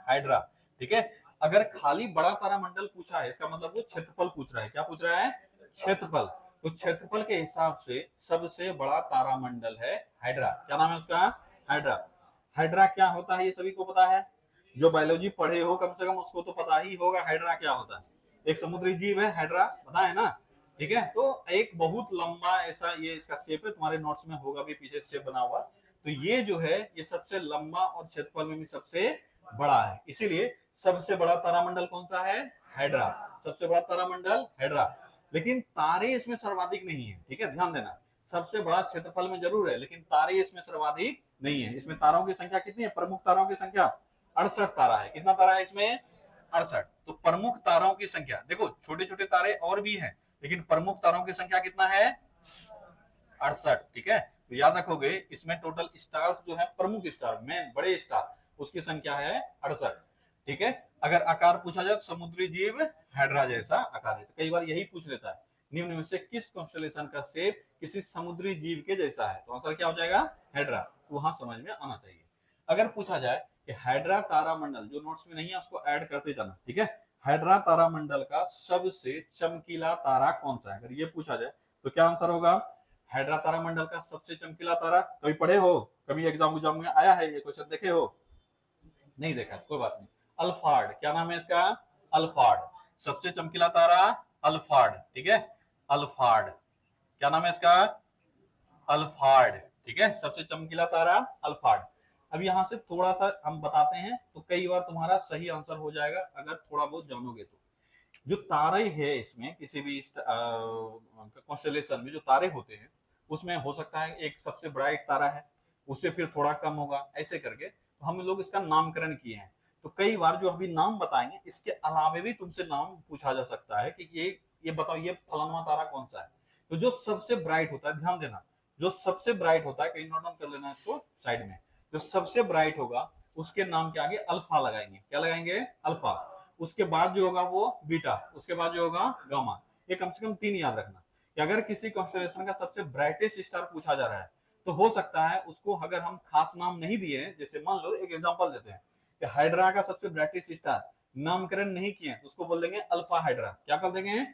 हाइड्रा। ठीक है, अगर खाली बड़ा तारामंडल पूछा है इसका मतलब वो क्षेत्रफल पूछ रहा है। क्या पूछ रहा है? क्षेत्रफल। तो क्षेत्रफल के हिसाब से सबसे बड़ा तारामंडल है हाइड्रा। क्या नाम है उसका? हाइड्रा। हाइड्रा क्या होता है ये सभी को पता है, जो बायोलॉजी पढ़े हो कम से कम उसको तो पता ही होगा हाइड्रा क्या होता है। एक समुद्री जीव है हाइड्रा, पता है ना? ठीक है, तो एक बहुत लंबा ऐसा ये इसका शेप है, तुम्हारे नोट्स में होगा भी पीछे शेप बना हुआ। तो ये जो है ये सबसे लंबा और क्षेत्रफल में भी सबसे बड़ा है, इसीलिए सबसे बड़ा तारामंडल कौन सा है? हाइड्रा। सबसे बड़ा तारामंडल हाइड्रा। लेकिन तारे इसमें सर्वाधिक नहीं है। ठीक है, ध्यान देना, सबसे बड़ा क्षेत्रफल में जरूर है लेकिन तारे इसमें सर्वाधिक नहीं है। इसमें तारों की संख्या कितनी है? प्रमुख तारों की संख्या 68 तारा है। कितना तारा है इसमें? 68। तो प्रमुख तारों की संख्या देखो, छोटे छोटे तारे और भी हैं लेकिन प्रमुख तारों की संख्या कितना है? 68। ठीक है, तो याद रखोगे इसमें टोटल स्टार्स जो है, प्रमुख स्टार मेन बड़े स्टार, उसकी संख्या है 68। ठीक है, अगर आकार पूछा जाए तो समुद्री जीव हाइड्रा जैसा आकार है। तो कई बार यही पूछ लेता है, निम्न में से किस कॉन्स्टेलेशन का शेप किसी समुद्री जीव के जैसा है, तो आंसर क्या हो जाएगा? हाइड्रा। तो वहां समझ में आना चाहिए। अगर पूछा जाए कि हाइड्रा तारामंडल, जो नोट्स में नहीं है उसको ऐड करते जाना। ठीक है, हाइड्रा तारामंडल का सबसे चमकीला तारा कौन सा है, अगर ये पूछा जाए तो क्या आंसर होगा? हाइड्रा तारामंडल का सबसे चमकीला तारा। कभी पढ़े हो? कभी एग्जाम में आया है ये क्वेश्चन, देखे हो? नहीं देखा, कोई बात नहीं। अल्फार्ड। क्या नाम है इसका? अल्फार्ड। सबसे चमकीला तारा अल्फार्ड। ठीक है, अल्फार्ड। क्या नाम है इसका? अल्फार्ड। ठीक है, सबसे चमकीला तारा अल्फार्ड। अब यहाँ से थोड़ा सा हम बताते हैं तो कई बार तुम्हारा सही आंसर हो जाएगा अगर थोड़ा बहुत जानोगे तो। जो तारे हैं इसमें किसी भी कॉन्स्टेलेशन में जो तारे होते हैं उसमें हो सकता है एक सबसे बड़ा एक तारा है, उससे फिर थोड़ा कम होगा, ऐसे करके तो हम लोग इसका नामकरण किए हैं। तो कई बार जो अभी नाम बताएंगे इसके अलावे भी तुमसे नाम पूछा जा सकता है कि ये बताओ ये फलाना तारा कौन सा है। तो जो सबसे ब्राइट होता है, ध्यान देना, जो सबसे ब्राइट होता है, कहीं नोट डाउन कर लेना इसको साइड में, जो सबसे ब्राइट होगा उसके नाम के आगे अल्फा लगाएंगे। क्या लगाएंगे? अल्फा। उसके बाद जो होगा वो बीटा, उसके बाद जो होगा गामा। ये कम से कम 3 याद रखना कि अगर किसी कॉन्स्टेलेशन का सबसे ब्राइटेस्ट स्टार पूछा जा रहा है तो हो सकता है उसको अगर हम खास नाम नहीं दिए, जैसे मान लो एक एग्जांपल देते हैं कि हाइड्रा का सबसे ब्राइटेस्ट स्टार नामकरण नहीं किए तो उसको बोल देंगे अल्फा हाइड्रा। क्या कर देंगे?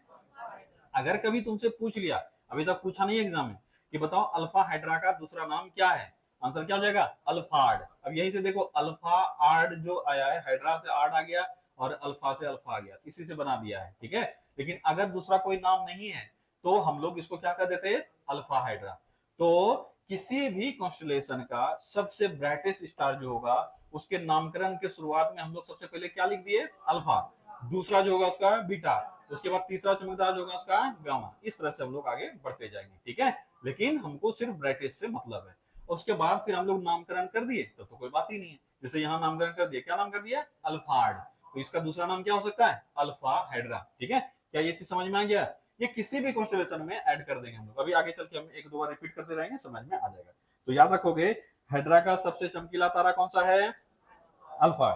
अगर कभी तुमसे पूछ लिया, अभी तक पूछा नहीं एग्जाम में, कि बताओ अल्फा हाइड्रा का दूसरा नाम क्या है, आंसर क्या हो जाएगा? अल्फार्ड। अब यहीं से देखो अल्फा आर्ड जो आया है, हाइड्रा से आर्ड आ गया और अल्फा से अल्फा आ गया, इसी से बना दिया है। ठीक है, लेकिन अगर दूसरा कोई नाम नहीं है तो हम लोग इसको क्या कर देते हैं? Alpha hydra. तो किसी भी कॉन्स्टेलेशन का सबसे ब्राइटेस्ट स्टार जो होगा उसके नामकरण के शुरुआत में हम लोग सबसे पहले क्या लिख दिए? अल्फा। दूसरा जो होगा उसका बीटा, उसके बाद तीसरा चमकदार जो होगा उसका गामा। इस तरह से हम लोग आगे बढ़ते जाएंगे। ठीक है, लेकिन हमको सिर्फ ब्राइटेस्ट से मतलब है। उसके बाद फिर हम लोग नामकरण कर दिए तब तो कोई बात ही नहीं है। जैसे यहाँ नामकरण कर दिया, क्या नाम कर दिया? अल्फार्ड। तो इसका दूसरा नाम क्या हो सकता है? Alpha Hedra. ठीक है, क्या ये चीज समझ में आ गया? ये किसी भी कॉन्स्टेलेशन में ऐड कर देंगे हम लोग, अभी आगे चल के हम एक दो बार रिपीट करते रहेंगे, समझ में आ जाएगा। तो याद रखोगे हेड्रा का सबसे चमकीला तारा कौन सा है? अल्फा।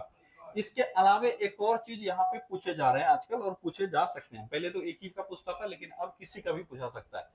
इसके अलावा एक और चीज यहाँ पे पूछे जा रहे हैं आजकल, और पूछे जा सकते हैं, पहले तो एक ही का पूछता था लेकिन अब किसी का भी पूछा सकता है,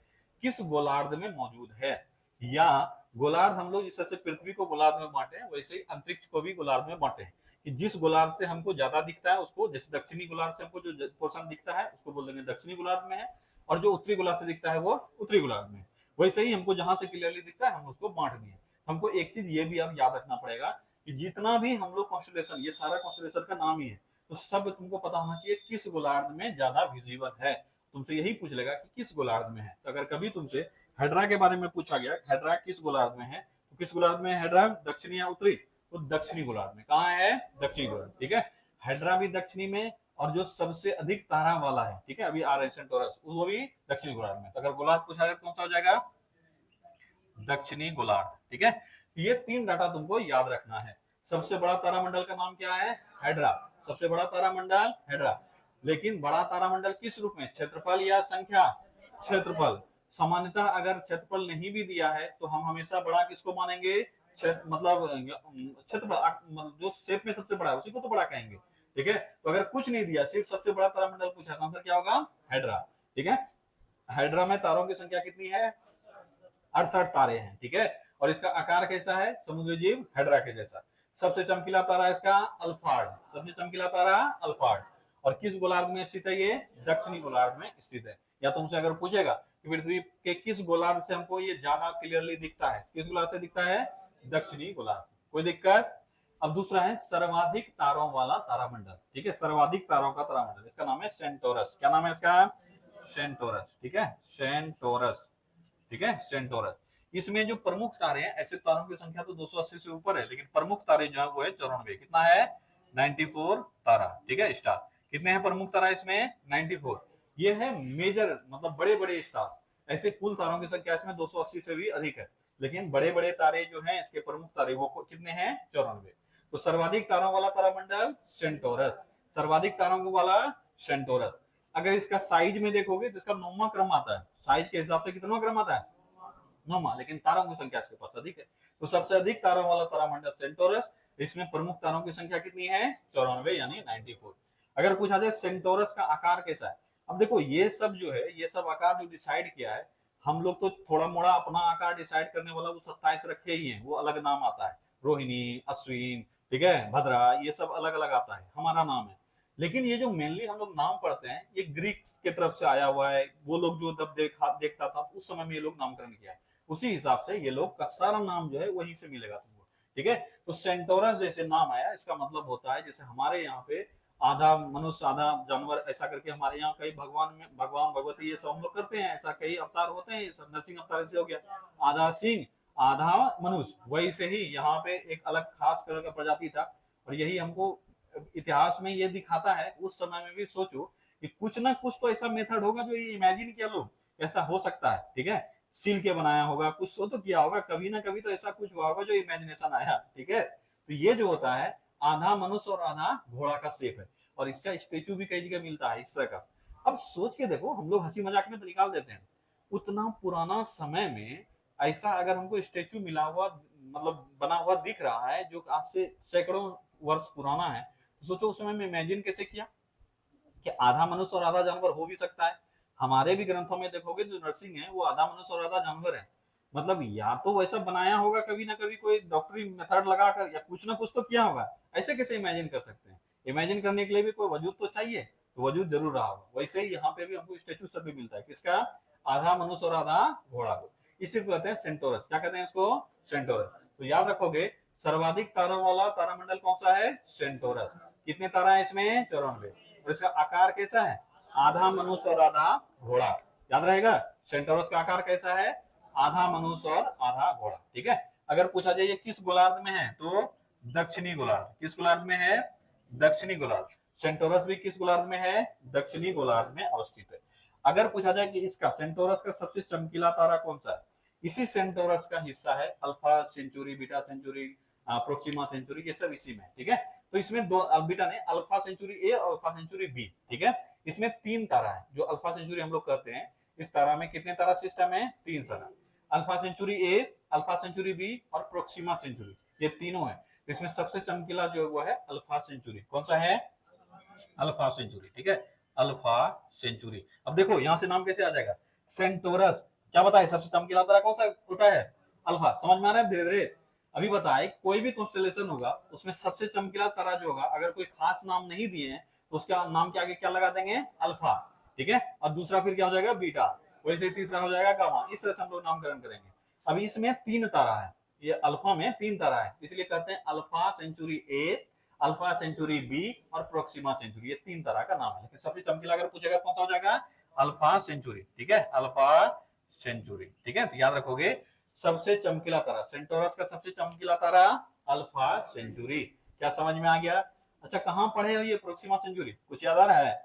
किस गोलार्ध में मौजूद है? या गोलार्ध हम लोग जिस तरह से पृथ्वी को गोलार्ध में बांटे हैं वैसे ही अंतरिक्ष को भी गोलार्ध में बांटे हैं, कि जिस गोलार्ध से हमको ज्यादा दिखता है उसको, जैसे दक्षिणी गोलार्ध से हमको जो पोर्शन दिखता है उसको बोल देंगे दक्षिणी गोलार्ध में है, और जो उत्तरी गोलार्ध से दिखता है वो उत्तरी गोलार्ध में। वैसे ही हमको जहां से क्लियरली दिखता है हम उसको बांट दिए। हमको एक चीज ये भी अब याद रखना पड़ेगा कि जितना भी हम लोग कॉन्स्टेलेशन, ये सारा कॉन्स्टेलेशन का नाम ही है, तो सब तुमको पता होना चाहिए किस गोलार्ध में ज्यादा विजिबल है। तुमसे यही पूछ लेगा कि किस गोलार्ध में है। तो अगर कभी तुमसे हेड्रा के बारे में पूछा गया, हेड्रा किस गोलार्ध में है, तो किस गोलार्ध में है हेड्रा? दक्षिणी या उत्तरी? तो दक्षिणी गोलार्ध में। कहाँ है? दक्षिणी गोलार्ध। ठीक है, हेड्रा भी दक्षिणी में, और जो सबसे अधिक तारा वाला है, ठीक है, अभी आ रहे सेंटोरस, वो भी दक्षिणी गोलार्ध में। तो अगर गोलार्ध पूछा जाए कौन सा हो जाएगा? दक्षिणी गोलार्ध। ठीक है, ये तीन डाटा तुमको याद रखना है। सबसे बड़ा तारामंडल का नाम क्या है? हेड्रा। सबसे बड़ा तारामंडल हेड्रा। लेकिन बड़ा तारामंडल किस रूप में? क्षेत्रफल या संख्या? क्षेत्रफल। सामान्यतः अगर क्षेत्रफल नहीं भी दिया है तो हम हमेशा बड़ा किसको मानेंगे? मतलब क्षेत्रफल जो शेप में सबसे बड़ा है उसी को तो बड़ा कहेंगे। ठीक है, तो अगर कुछ नहीं दिया, सिर्फ सबसे बड़ा तारामंडल पूछा तो आंसर क्या होगा? हेड्रा। ठीक है, हेड्रा में तारों की संख्या कितनी है? 68 तारे हैं। ठीक है, और इसका आकार कैसा है? समुद्री जीव हेड्रा के जैसा। सबसे चमकीला तारा इसका अल्फार्ड। सबसे चमकीला तारा अल्फार्ड। और किस गोलार्ध में स्थित है? ये दक्षिणी गोलार्ध में स्थित है। या तुमसे अगर पूछेगा कि पृथ्वी के किस गोलार्ध से हमको ये ज्यादा क्लियरली दिखता है, किस गोलार्ध से दिखता है? दक्षिणी गोलार्ध। कोई दिक्कत? अब दूसरा है सर्वाधिक तारों वाला तारामंडल। ठीक है, सर्वाधिक तारों का तारामंडल, इसका नाम है सेंटोरस। क्या नाम है इसका? सेंटोरस। ठीक है, सेंटोरस। ठीक है, सेंटोरस। इसमें जो प्रमुख तारे हैं, ऐसे तारों की संख्या तो 280 से ऊपर है, लेकिन प्रमुख तारे जो है वो है 94। कितना है? 94 तारा। ठीक है, स्टार कितने हैं प्रमुख तारा इसमें? 94। ये है मेजर, मतलब बड़े बड़े स्टार। ऐसे कुल तारों की संख्या इसमें 280 से भी अधिक है, लेकिन बड़े बड़े तारे जो हैं इसके प्रमुख तारे वो कितने हैं? 94। तो सर्वाधिक तारों वाला तारामंडल सेंटोरस। सर्वाधिक तारों वाला सेंटोरस। अगर इसका साइज में देखोगे तो इसका 9वां क्रम आता है, साइज के हिसाब से कितना क्रम आता है? 9वां, लेकिन तारों की संख्या इसके पास अधिक है। तो सबसे अधिक तारों वाला तारामंडल सेंटोरस। इसमें प्रमुख तारों की संख्या कितनी है? 94 यानी 94। अगर पूछा जाए सेंटोरस का आकार कैसा है, अब देखो ये सब जो है, ये सब आकार जो डिसाइड किया है हम लोग, तो थोड़ा मोड़ा अपना आकार डिसाइड करने वाला वो 27 रखे ही है, वो अलग नाम आता है, रोहिणी, अश्विन, ठीक है, भद्रा, ये सब अलग अलग आता है, हमारा नाम है। लेकिन ये जो मेनली हम लोग नाम पढ़ते हैं ये ग्रीक के तरफ से आया हुआ है। वो लोग जो जब देखता था उस समय में ये लोग नामकरण किया है, उसी हिसाब से ये लोग का सारा नाम जो है वहीं से मिलेगा तुमको। ठीक है, तो सेंटोरस जैसे नाम आया, इसका मतलब होता है जैसे हमारे यहाँ पे आधा मनुष्य आधा जानवर, ऐसा करके हमारे यहाँ कई भगवान में भगवान भगवती ये सब हम लोग करते हैं, ऐसा कई अवतार होते हैं, सब नरसिंह अवतार ऐसे हो गया, आधा सिंह आधा मनुष्य। वही से ही यहाँ पे एक अलग खास तरह का प्रजाति था, और यही हमको इतिहास में ये दिखाता है। उस समय में भी सोचो कि कुछ ना कुछ तो ऐसा मेथड होगा जो ये इमेजिन किया लोग, ऐसा हो सकता है। ठीक है, सील के बनाया होगा, कुछ सो तो किया होगा, कभी ना कभी तो ऐसा कुछ हुआ होगा जो इमेजिनेशन आया। ठीक है, तो ये जो होता है आधा मनुष्य और आधा घोड़ा का शेप है, और इसका स्टेचू भी कई जगह मिलता है इस तरह का। अब सोच के देखो, हम लोग हंसी मजाक में तो निकाल देते हैं, उतना पुराना समय में ऐसा अगर हमको स्टेचू मिला हुआ, मतलब बना हुआ दिख रहा है जो आज से सैकड़ों वर्ष पुराना है, तो सोचो उस समय में इमेजिन कैसे किया कि आधा मनुष्य और आधा जानवर हो भी सकता है। हमारे भी ग्रंथों में देखोगे जो नरसिंह है वो आधा मनुष्य और आधा जानवर है। मतलब या तो वैसा बनाया होगा कभी ना कभी, कोई डॉक्टरी मेथड लगाकर, या कुछ ना कुछ तो किया होगा। ऐसे कैसे इमेजिन कर सकते हैं? इमेजिन करने के लिए भी कोई वजूद तो चाहिए, तो वजूद जरूर रहा होगा। वैसे ही यहाँ पे भी हमको स्टेचू सब भी मिलता है, किसका? आधा मनुष्य और आधा घोड़ा को। इसी को कहते हैं सेंटोरस। क्या कहते हैं इसको? सेंटोरस। तो याद रखोगे सर्वाधिक तारों वाला तारामंडल कौन सा है? सेंटोरस। कितने तारा है इसमें? 94। और इसका आकार कैसा है? आधा मनुष्य और आधा घोड़ा। याद रहेगा सेंटोरस का आकार कैसा है? आधा मनुष्य और आधा घोड़ा। ठीक है, अगर पूछा जाए ये किस गोलार्ध में है, तो दक्षिणी गोलार्ध। किस गोलार्ध में है? दक्षिणी गोलार्ध। सेंटोरस भी किस गोलार्ध में है? दक्षिणी गोलार्ध में अवस्थित है। अगर पूछा जाए कि इसका सेंटोरस का सबसे चमकीला तारा कौन सा है, इसी सेंटोरस का हिस्सा है alpha Centauri, beta Centauri, Proxima Centauri, ये सब इसी में। ठीक है, तो इसमें दो बीटा नहीं, अल्फा सेंचुरी ए और अल्फा सेंचुरी बी, ठीक है। इसमें 3 तारा है, जो अल्फा सेंचुरी हम लोग कहते हैं। इस तारा में कितने तारा सिस्टम है? 3 तारा। Alpha Centauri A, alpha Centauri B और प्रोक्सिमा सेंचुरी, ये तीनों है। इसमें सबसे चमकीला जो वो है अल्फा सेंचुरी। कौन सा है? अल्फा सेंचुरी, ठीक है, अल्फा सेंचुरी। अब देखो यहां से नाम कैसे आ जाएगा? सेंटोरस। क्या बताए सबसे चमकीला तारा कौन सा होता है? अल्फा। समझ में आ रहा है? धीरे धीरे अभी बताए, कोई भी कॉन्स्टेलेशन होगा उसमें सबसे चमकीला तारा जो होगा, अगर कोई खास नाम नहीं दिए हैं तो उसका नाम के आगे क्या लगा देंगे? अल्फा, ठीक है। और दूसरा फिर क्या हो जाएगा? बीटा। वैसे तीसरा हो जाएगा गामा। इस तरह से हम लोग नामकरण करेंगे। अभी इसमें 3 तारा है, ये अल्फा में 3 तारा है, इसलिए कहते हैं alpha Centauri A, alpha Centauri B और प्रोक्सिमा सेंचुरी, ये 3 तरह का नाम है। लेकिन सबसे चमकीला अगर पूछेगा कौन सा हो जाएगा? अल्फा सेंचुरी, ठीक है, अल्फा सेंचुरी, ठीक है। तो याद रखोगे सबसे चमकीला तारा, सेंटोरस का सबसे चमकीला तारा अल्फा सेंचुरी। क्या समझ में आ गया? अच्छा, कहां पढ़े हो ये प्रोक्सिमा सेंचुरी? कुछ याद आ रहा है?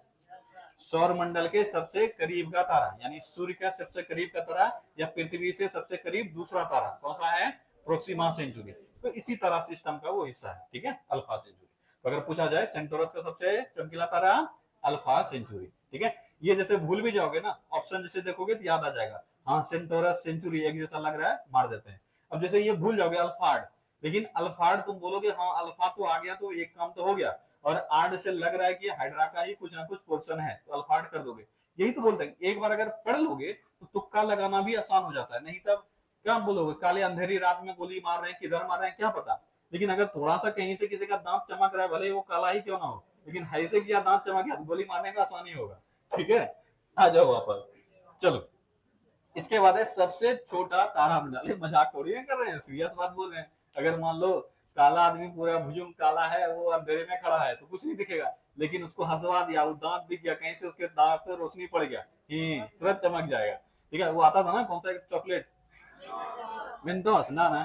सौर मंडल के सबसे करीब का तारा, यानी सूर्य का सबसे करीब का तारा या पृथ्वी से सबसे करीब दूसरा तारा कौन सा है? Proxima Centauri. तो इसी तरह सिस्टम का वो हिस्सा है, ठीक है, अल्फा सेंचुरी। तो अगर पूछा जाए सेंटोरस का सबसे चमकीला तारा अल्फा सेंचुरी, ठीक है। ये जैसे भूल भी जाओगे ना, ऑप्शन जैसे देखोगे तो याद आ जाएगा, हाँ सेंटोरस सेंचुरी एक जैसा लग रहा है, मार देते हैं। अब जैसे ये भूल जाओगे अल्फाड, लेकिन अल्फाड तुम बोलोगे हाँ अल्फा तो आ गया तो एक काम तो हो गया, और आर्ड से लग रहा है कि हाइड्रा का ही कुछ ना कुछ पोर्शन है, तो अल्फाड कर दोगे। यही तो बोलते हैं, एक बार अगर पढ़ लोगे तो तुक्का लगाना भी आसान हो जाता है, नहीं तब क्या बोलोगे? काले अंधेरी रात में गोली मार रहे हैं, किधर मार रहे हैं क्या पता। लेकिन अगर थोड़ा सा कहीं से किसी का दांत चमक रहा है, भले वो काला ही क्यों ना हो, लेकिन है से किया दांत चमक गया, गोली मारने में आसानी होगा, ठीक है। आ जाओ वापस, चलो। इसके बाद है सबसे छोटा तारामंडल। मजाक थोड़ी है कर रहे हैं, सीरियस बात बोल रहे हैं। अगर मान लो काला आदमी पूरा भुजुम काला है, वो अंधेरे में खड़ा है तो कुछ नहीं दिखेगा, लेकिन उसको हंसवा दिया, वो दांत दिख गया, कहीं से उसके दांत पे रोशनी पड़ गया, तुरंत चमक जाएगा, ठीक है। वो आता था ना कौन सा चॉकलेट, मेंटोस ना ना,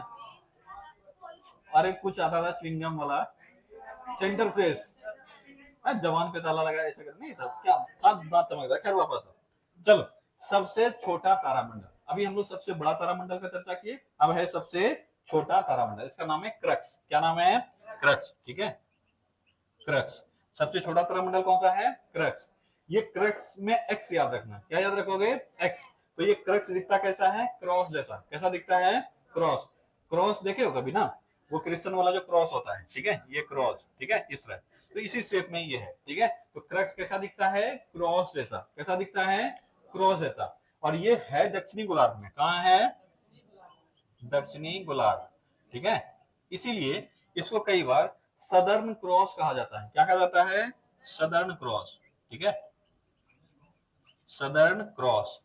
अरे कुछ आता था च्युइंगम वाला, सेंटर फ्रेश, जवान पे ताला लगा ऐसा कर नहीं था क्या, दांत चमक था। खैर वापस चलो, सबसे छोटा तारामंडल। अभी हम लोग सबसे बड़ा तारामंडल का चर्चा किए, अब है सबसे छोटा तारामंडल, इसका नाम है क्रक्स। क्या नाम है? क्रक्स, ठीक है, क्रक्स। सबसे छोटा तारामंडल कौन सा है? क्रक्स। ये क्रक्स में एक्स याद रखना। क्या याद रखोगे? एक्स। तो ये क्रक्स दिखता कैसा है? क्रॉस जैसा। कैसा दिखता है? क्रॉस। क्रॉस देखे हो कभी ना, वो क्रिश्चियन वाला जो क्रॉस होता है, ठीक है, ये क्रॉस, ठीक है, इस तरह। तो इसी शेप में ये है, ठीक है। तो क्रक्स कैसा दिखता है? क्रॉस जैसा। कैसा दिखता है? क्रॉस जैसा। और ये है दक्षिणी गोलार्ध में। कहाँ है? दक्षिणी गोलार्ध, ठीक है। इसीलिए इसको कई बार सदर्न क्रॉस कहा जाता है। क्या कहा जाता है? सदर्न क्रॉस, ठीक है, सदर्न क्रॉस।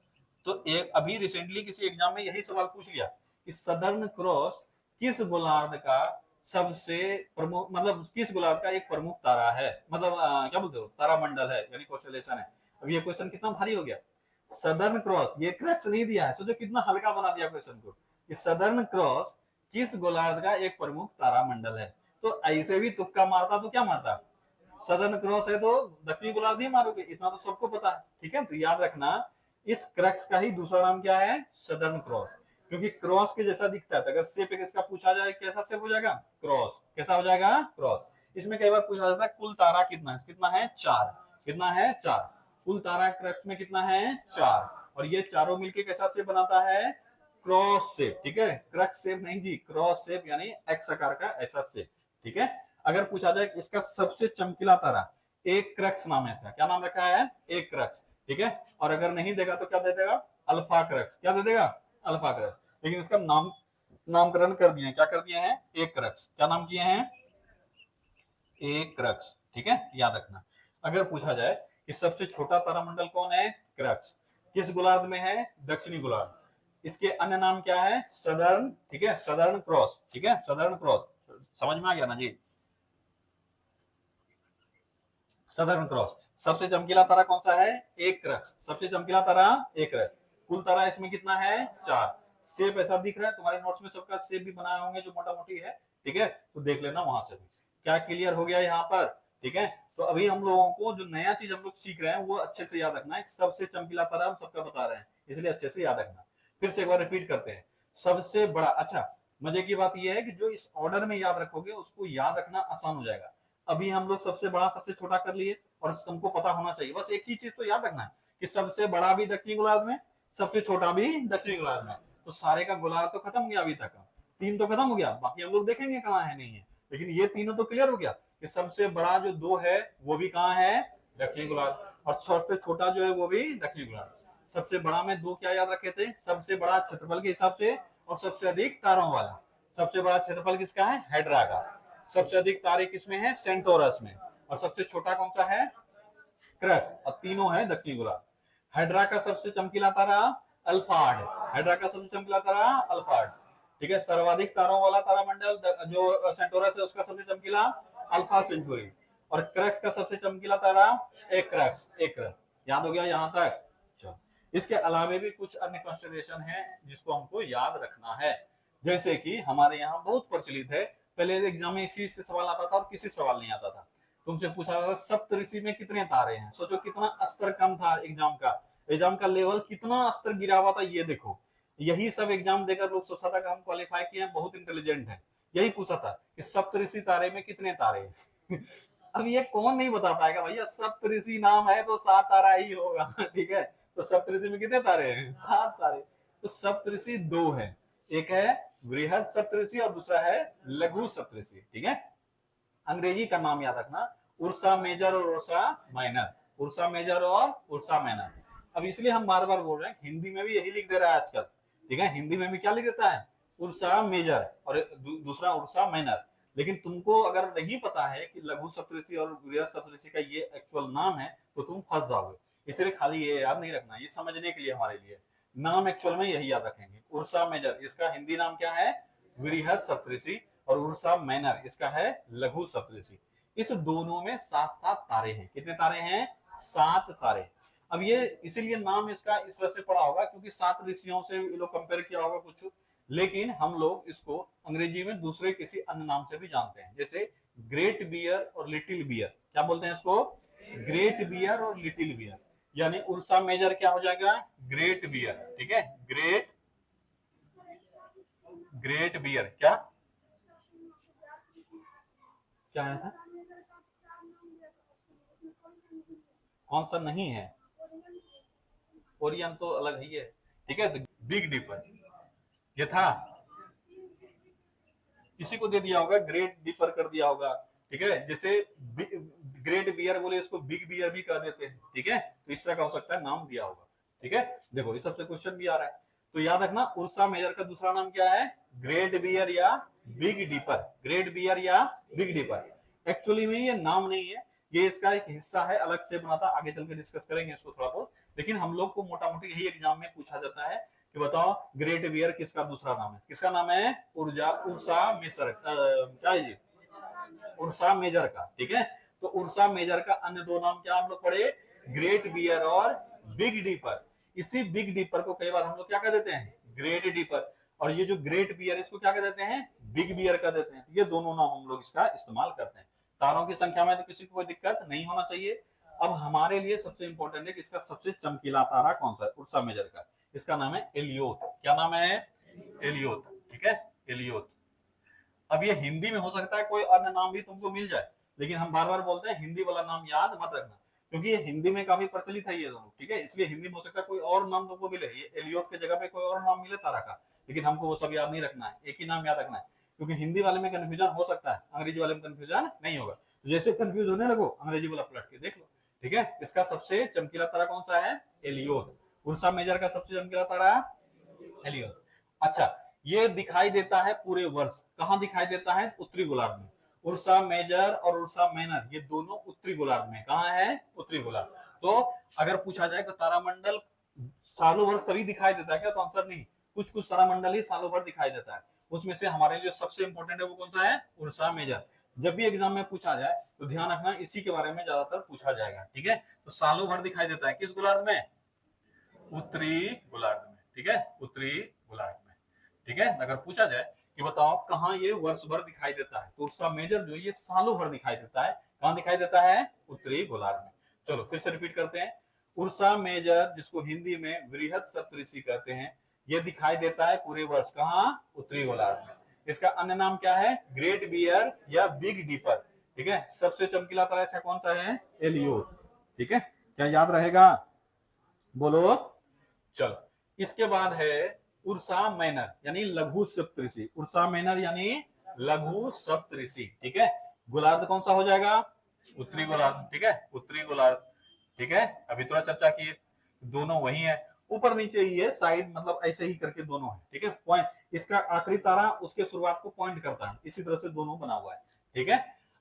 तो एक अभी रिसेंटली किसी एग्जाम में यही सवाल पूछ लिया कि सदर्न क्रॉस किस गोलार्ध का सबसे प्रमुख, मतलब किस गोलार्ध का एक प्रमुख तारा है, मतलब क्या बोलते हो, तारामंडल है, यानी कॉन्स्टेलेशन है। अब ये क्वेश्चन कितना भारी हो गया। सदर्न क्रॉस, ये क्रक्स नहीं दिया है, सोचो कितना हल्का बना दिया क्वेश्चन को। कि सदर्न क्रॉस किस गोलार्ध का एक प्रमुख तारामंडल है। तो ऐसे भी तुक्का मारता तो क्या मारता, सदर्न क्रॉस है तो दक्षिणी गोलार्ध ही मारोगे, इतना तो सबको पता है, ठीक है। तो याद रखना इस क्रक्स का ही दूसरा नाम क्या है? सदर्न क्रॉस, क्योंकि क्रॉस के जैसा दिखता है। अगर शेप इसका पूछा जाए कैसा शेप हो जाएगा? क्रॉस। कैसा हो जाएगा? क्रॉस। इसमें कई बार पूछा जाता है कुल तारा कितना है? कितना है? 4। कितना है? 4। कुल तारा क्रक्स में कितना है? 4। और ये चारों मिलके कैसा शेप बनाता है? क्रॉस शेप, ठीक है, क्रक्स शेप नहीं जी, क्रॉस शेप, यानी एक्स आकार का ऐसा शेप, ठीक है। अगर पूछा जाए इसका सबसे चमकीला तारा, एक क्रक्स नाम है इसका। क्या नाम रखा है? एक क्रक्स, ठीक है। और अगर नहीं देगा तो क्या दे देगा? Alpha crux. क्या दे देगा? Alpha crux. लेकिन इसका नामकरण कर दिए, क्या कर दिए हैं? एक क्रक्स। क्या नाम किए हैं? एक क्रक्स, ठीक है, याद रखना। अगर पूछा जाए कि सबसे छोटा तारामंडल कौन है? क्रक्स। किस गोलार्ध में है? दक्षिणी गोलार्ध। इसके अन्य नाम क्या है? सदर्न, ठीक है, सदर्न क्रॉस, ठीक है, सदर्न क्रॉस। समझ में आ गया ना जी? Southern cross. सबसे चमकीला तारा कौन सा है? एक क्रक्स। सबसे चमकीला तारा एक क्रक्स। कुल तारा इसमें कितना है? 4। शेप ऐसा दिख रहा है, तुम्हारे नोट्स में सबका शेप भी बनाए होंगे जो मोटा मोटी है, ठीक है, तो देख लेना वहां से भी। क्या क्लियर हो गया यहाँ पर? ठीक है। तो अभी हम लोगों को जो नया चीज हम लोग सीख रहे हैं वो अच्छे से याद रखना है। सबसे चमकीला तारा हम सबका बता रहे हैं, इसलिए अच्छे से याद रखना। फिर से एक बार रिपीट करते हैं। सबसे बड़ा, अच्छा मजे की बात यह है कि जो इस ऑर्डर में याद रखोगे उसको याद रखना आसान हो जाएगा। अभी हम लोग सबसे बड़ा सबसे छोटा कर लिए, और तुमको पता होना चाहिए बस एक ही चीज तो याद रखना है कि सबसे बड़ा भी दक्षिणी गोलार्ध में, सबसे छोटा भी दक्षिणी गोलार्ध में। तो सारे का गोलार्ध तो खत्म हो गया अभी तक, तीन तो खत्म हो गया, बाकी हम लोग देखेंगे कहाँ है नहीं है, लेकिन ये तीनों तो क्लियर हो गया कि सबसे बड़ा जो दो है वो भी कहाँ है, दक्षिणी गोलार्ध, और सबसे छोटा जो है वो भी दक्षिणी गोलार्ध। सबसे बड़ा में दो क्या याद रखे थे, सबसे बड़ा क्षेत्रफल के हिसाब से और सबसे अधिक तारों वाला। सबसे बड़ा क्षेत्रफल किसका है, हाइड्रा का। सबसे अधिक तारे किसमें है, सेंटोरस में। और सबसे छोटा कौन सा है, क्रक्स। और तीनों है दक्षिणी गोलार्ध। हाइड्रा का सबसे चमकीला तारा अल्फाड, हाइड्रा का सबसे चमकीला तारा अल्फाड, ठीक है। सर्वाधिक तारों वाला तारामंडल जो सेंटोरस है उसका सबसे चमकीला अल्फा सेंचुरी, और क्रक्स का सबसे चमकीला तारा एक्स एक्र। याद हो गया यहाँ तक। चलो, इसके अलावा भी कुछ अन्य कंसिडरेशन है जिसको हमको याद रखना है। जैसे कि हमारे यहाँ बहुत प्रचलित है, पहले एग्जाम में इसी से सवाल आता था और किसी सवाल नहीं आता था। तुमसे पूछा था सप्तऋषि में कितने तारे हैं, सोचो कितना स्तर कम था एग्जाम का लेवल कितना स्तर गिरा हुआ था, ये देखो। यही सब एग्जाम देकर लोग सोचा था कि हम क्वालिफाई किए हैं, बहुत इंटेलिजेंट है। यही पूछा था कि सप्तऋषि तारे में कितने तारे हैं। अब ये कौन नहीं बता पाएगा भैया, सप्तऋषि नाम है तो 7 तारा ही होगा। ठीक है, तो सप्तऋषि में कितने तारे हैं, 7 तारे। तो सप्तऋषि दो है, एक है वृहद सप्तऋषि और दूसरा है लघु सप्तऋषि। ठीक है, अंग्रेजी का नाम याद रखना, उर्सा मेजर और उर्सा माइनर, उर्सा मेजर और उर्सा माइनर। अब इसलिए हम बार बार बोल रहे हैं, हिंदी में भी यही लिख दे रहा है आजकल। ठीक है, हिंदी में भी क्या लिख देता है, उर्सा मेजर और दूसरा उर्सा माइनर। लेकिन तुमको अगर नहीं पता है कि लघु सप्तऋषि और वृहद सप्तऋषि का ये एक्चुअल नाम है तो तुम फंस जाओगे। इसलिए खाली ये याद नहीं रखना, ये समझने के लिए हमारे लिए नाम एक्चुअल में यही याद रखेंगे। उर्सा मेजर इसका हिंदी नाम क्या है, वृहद सप्तऋषि, और उर्सा माइनर इसका है लघु सप्तऋषि। इस दोनों में 7-7 तारे हैं। कितने तारे हैं, 7 तारे। अब ये इसीलिए नाम इसका इस तरह से पड़ा होगा क्योंकि 7 ऋषियों से ये लोग कंपेयर किया होगा कुछ, लेकिन हम लोग इसको अंग्रेजी में दूसरे किसी अन्य नाम से भी जानते हैं, जैसे ग्रेट बियर और लिटिल बियर। क्या बोलते हैं इसको, ग्रेट बियर और लिटिल बियर। यानी उर्सा मेजर क्या हो जाएगा, ग्रेट बियर। ठीक है, ग्रेट बियर क्या क्या आया था, कौन सा नहीं है, ओरियन तो अलग ही है। ठीक है, बिग डिपर ये था, किसी को दे दिया होगा, ग्रेट डिपर कर दिया होगा। ठीक है, जैसे ग्रेट बियर बोले इसको बिग बियर भी कर देते हैं। ठीक है, तो इस तरह का हो सकता है नाम दिया होगा। ठीक है, देखो इस सबसे क्वेश्चन भी आ रहा है, तो याद रखना उर्सा मेजर का दूसरा नाम क्या है, ग्रेट बियर या बिग डिपर, ग्रेट बियर या बिग डिपर। एक्चुअली में ये नाम नहीं है, ये इसका एक हिस्सा है, अलग से बना था, आगे चल के डिस्कस करेंगे इसको थोड़ा बहुत। लेकिन हम लोग को मोटा मोटी यही एग्जाम में पूछा जाता है कि बताओ ग्रेट बियर किसका दूसरा नाम है, किसका नाम है, उर्सा मिसर क्या है जी, उर्सा मेजर का। ठीक है, तो उर्सा मेजर का अन्य दो नाम क्या हम लोग पढ़े, ग्रेट बियर और बिग डीपर। इसी बिग डीपर को कई बार हम लोग क्या कर देते हैं, ग्रेट डीपर, और ये जो ग्रेट बियर इसको क्या कर देते हैं, बिग बियर कर देते हैं। ये दोनों नाम हम लोग इसका इस्तेमाल करते हैं। तारों की संख्या में तो किसी को कोई दिक्कत नहीं होना चाहिए। अब हमारे लिए सबसे इंपॉर्टेंट है कि इसका सबसे चमकीला तारा कौन सा है, उर्सा मेजर का। इसका नाम है एलियोथ। क्या नाम है, एलियोथ। ठीक है, एलियोथ। अब ये हिंदी में हो सकता है कोई अन्य नाम भी तुमको मिल जाए, लेकिन हम बार बार बोलते हैं हिंदी वाला नाम याद मत रखना, क्योंकि ये हिंदी में काफी प्रचलित है ये दोनों। ठीक है, इसलिए हिंदी में हो सकता है कोई और नाम तुमको मिले, ये एलियोथ की जगह पे कोई और नाम मिले तारा का, लेकिन हमको वो सब याद नहीं रखना है, एक ही नाम याद रखना है। क्योंकि हिंदी वाले में कंफ्यूजन हो सकता है, अंग्रेजी वाले में कंफ्यूजन नहीं होगा। जैसे कंफ्यूज होने लगो अंग्रेजी वाला पलट के देख लो। ठीक है, इसका सबसे चमकीला तारा कौन सा है, एलियोथ। उर्सा मेजर का सबसे चमकीला तारा एलियोथ। अच्छा, ये दिखाई देता है पूरे वर्ष, कहां दिखाई देता है, उत्तरी गोलार्ध में। उर्सा मेजर और उर्सा माइनर ये दोनों उत्तरी गोलार्ध में, कहां है, उत्तरी गोलार्ध। तो अगर पूछा जाए तो तारामंडल सालों भर सभी दिखाई देता है क्या, तो आंसर नहीं, कुछ कुछ तारामंडल ही सालों भर दिखाई देता है। उसमें से हमारे लिए सबसे इंपॉर्टेंट है वो कौन सा है, उर्सा मेजर। जब भी एग्जाम में पूछा जाए तो ध्यान रखना इसी के बारे में ज्यादातर पूछा जाएगा। ठीक है, तो सालों भर दिखाई देता है किस गोलार्ध में, उत्तरी गोलार्ध में। ठीक है, उत्तरी गोलार्ध में। ठीक है, अगर पूछा जाए कि बताओ कहां ये वर्ष भर दिखाई देता है, तो उर्सा मेजर जो ये सालों भर दिखाई देता है, कहां दिखाई देता है, उत्तरी गोलार्ध में। चलो फिर से रिपीट करते हैं, उर्सा मेजर जिसको हिंदी में वृहद सप्तऋषि कहते हैं, ये दिखाई देता है पूरे वर्ष, कहां, उत्तरी गोलार्ध में। इसका अन्य नाम क्या है, ग्रेट बियर या बिग डीपर। ठीक है, सबसे चमकीला तारा इसका कौन सा है? एलियोर। ठीक है, क्या याद रहेगा? बोलो। चलो, इसके बाद है उर्सा माइनर यानी लघु सप्तऋषि। उर्सा माइनर यानी लघु सप्तऋषि। ठीक है, गोलार्ध कौन सा हो जाएगा? उत्तरी गोलार्ध। ठीक है, उत्तरी गोलार्ध। ठीक है, अभी थोड़ा चर्चा किए, दोनों वही है, ऊपर नीचे ही है, साइड मतलब ऐसे ही करके दोनों है। ठीक है, पॉइंट, इसका आखिरी तारा उसके शुरुआत को पॉइंट करता है, इसी तरह से दोनों बना हुआ है। ठीक है,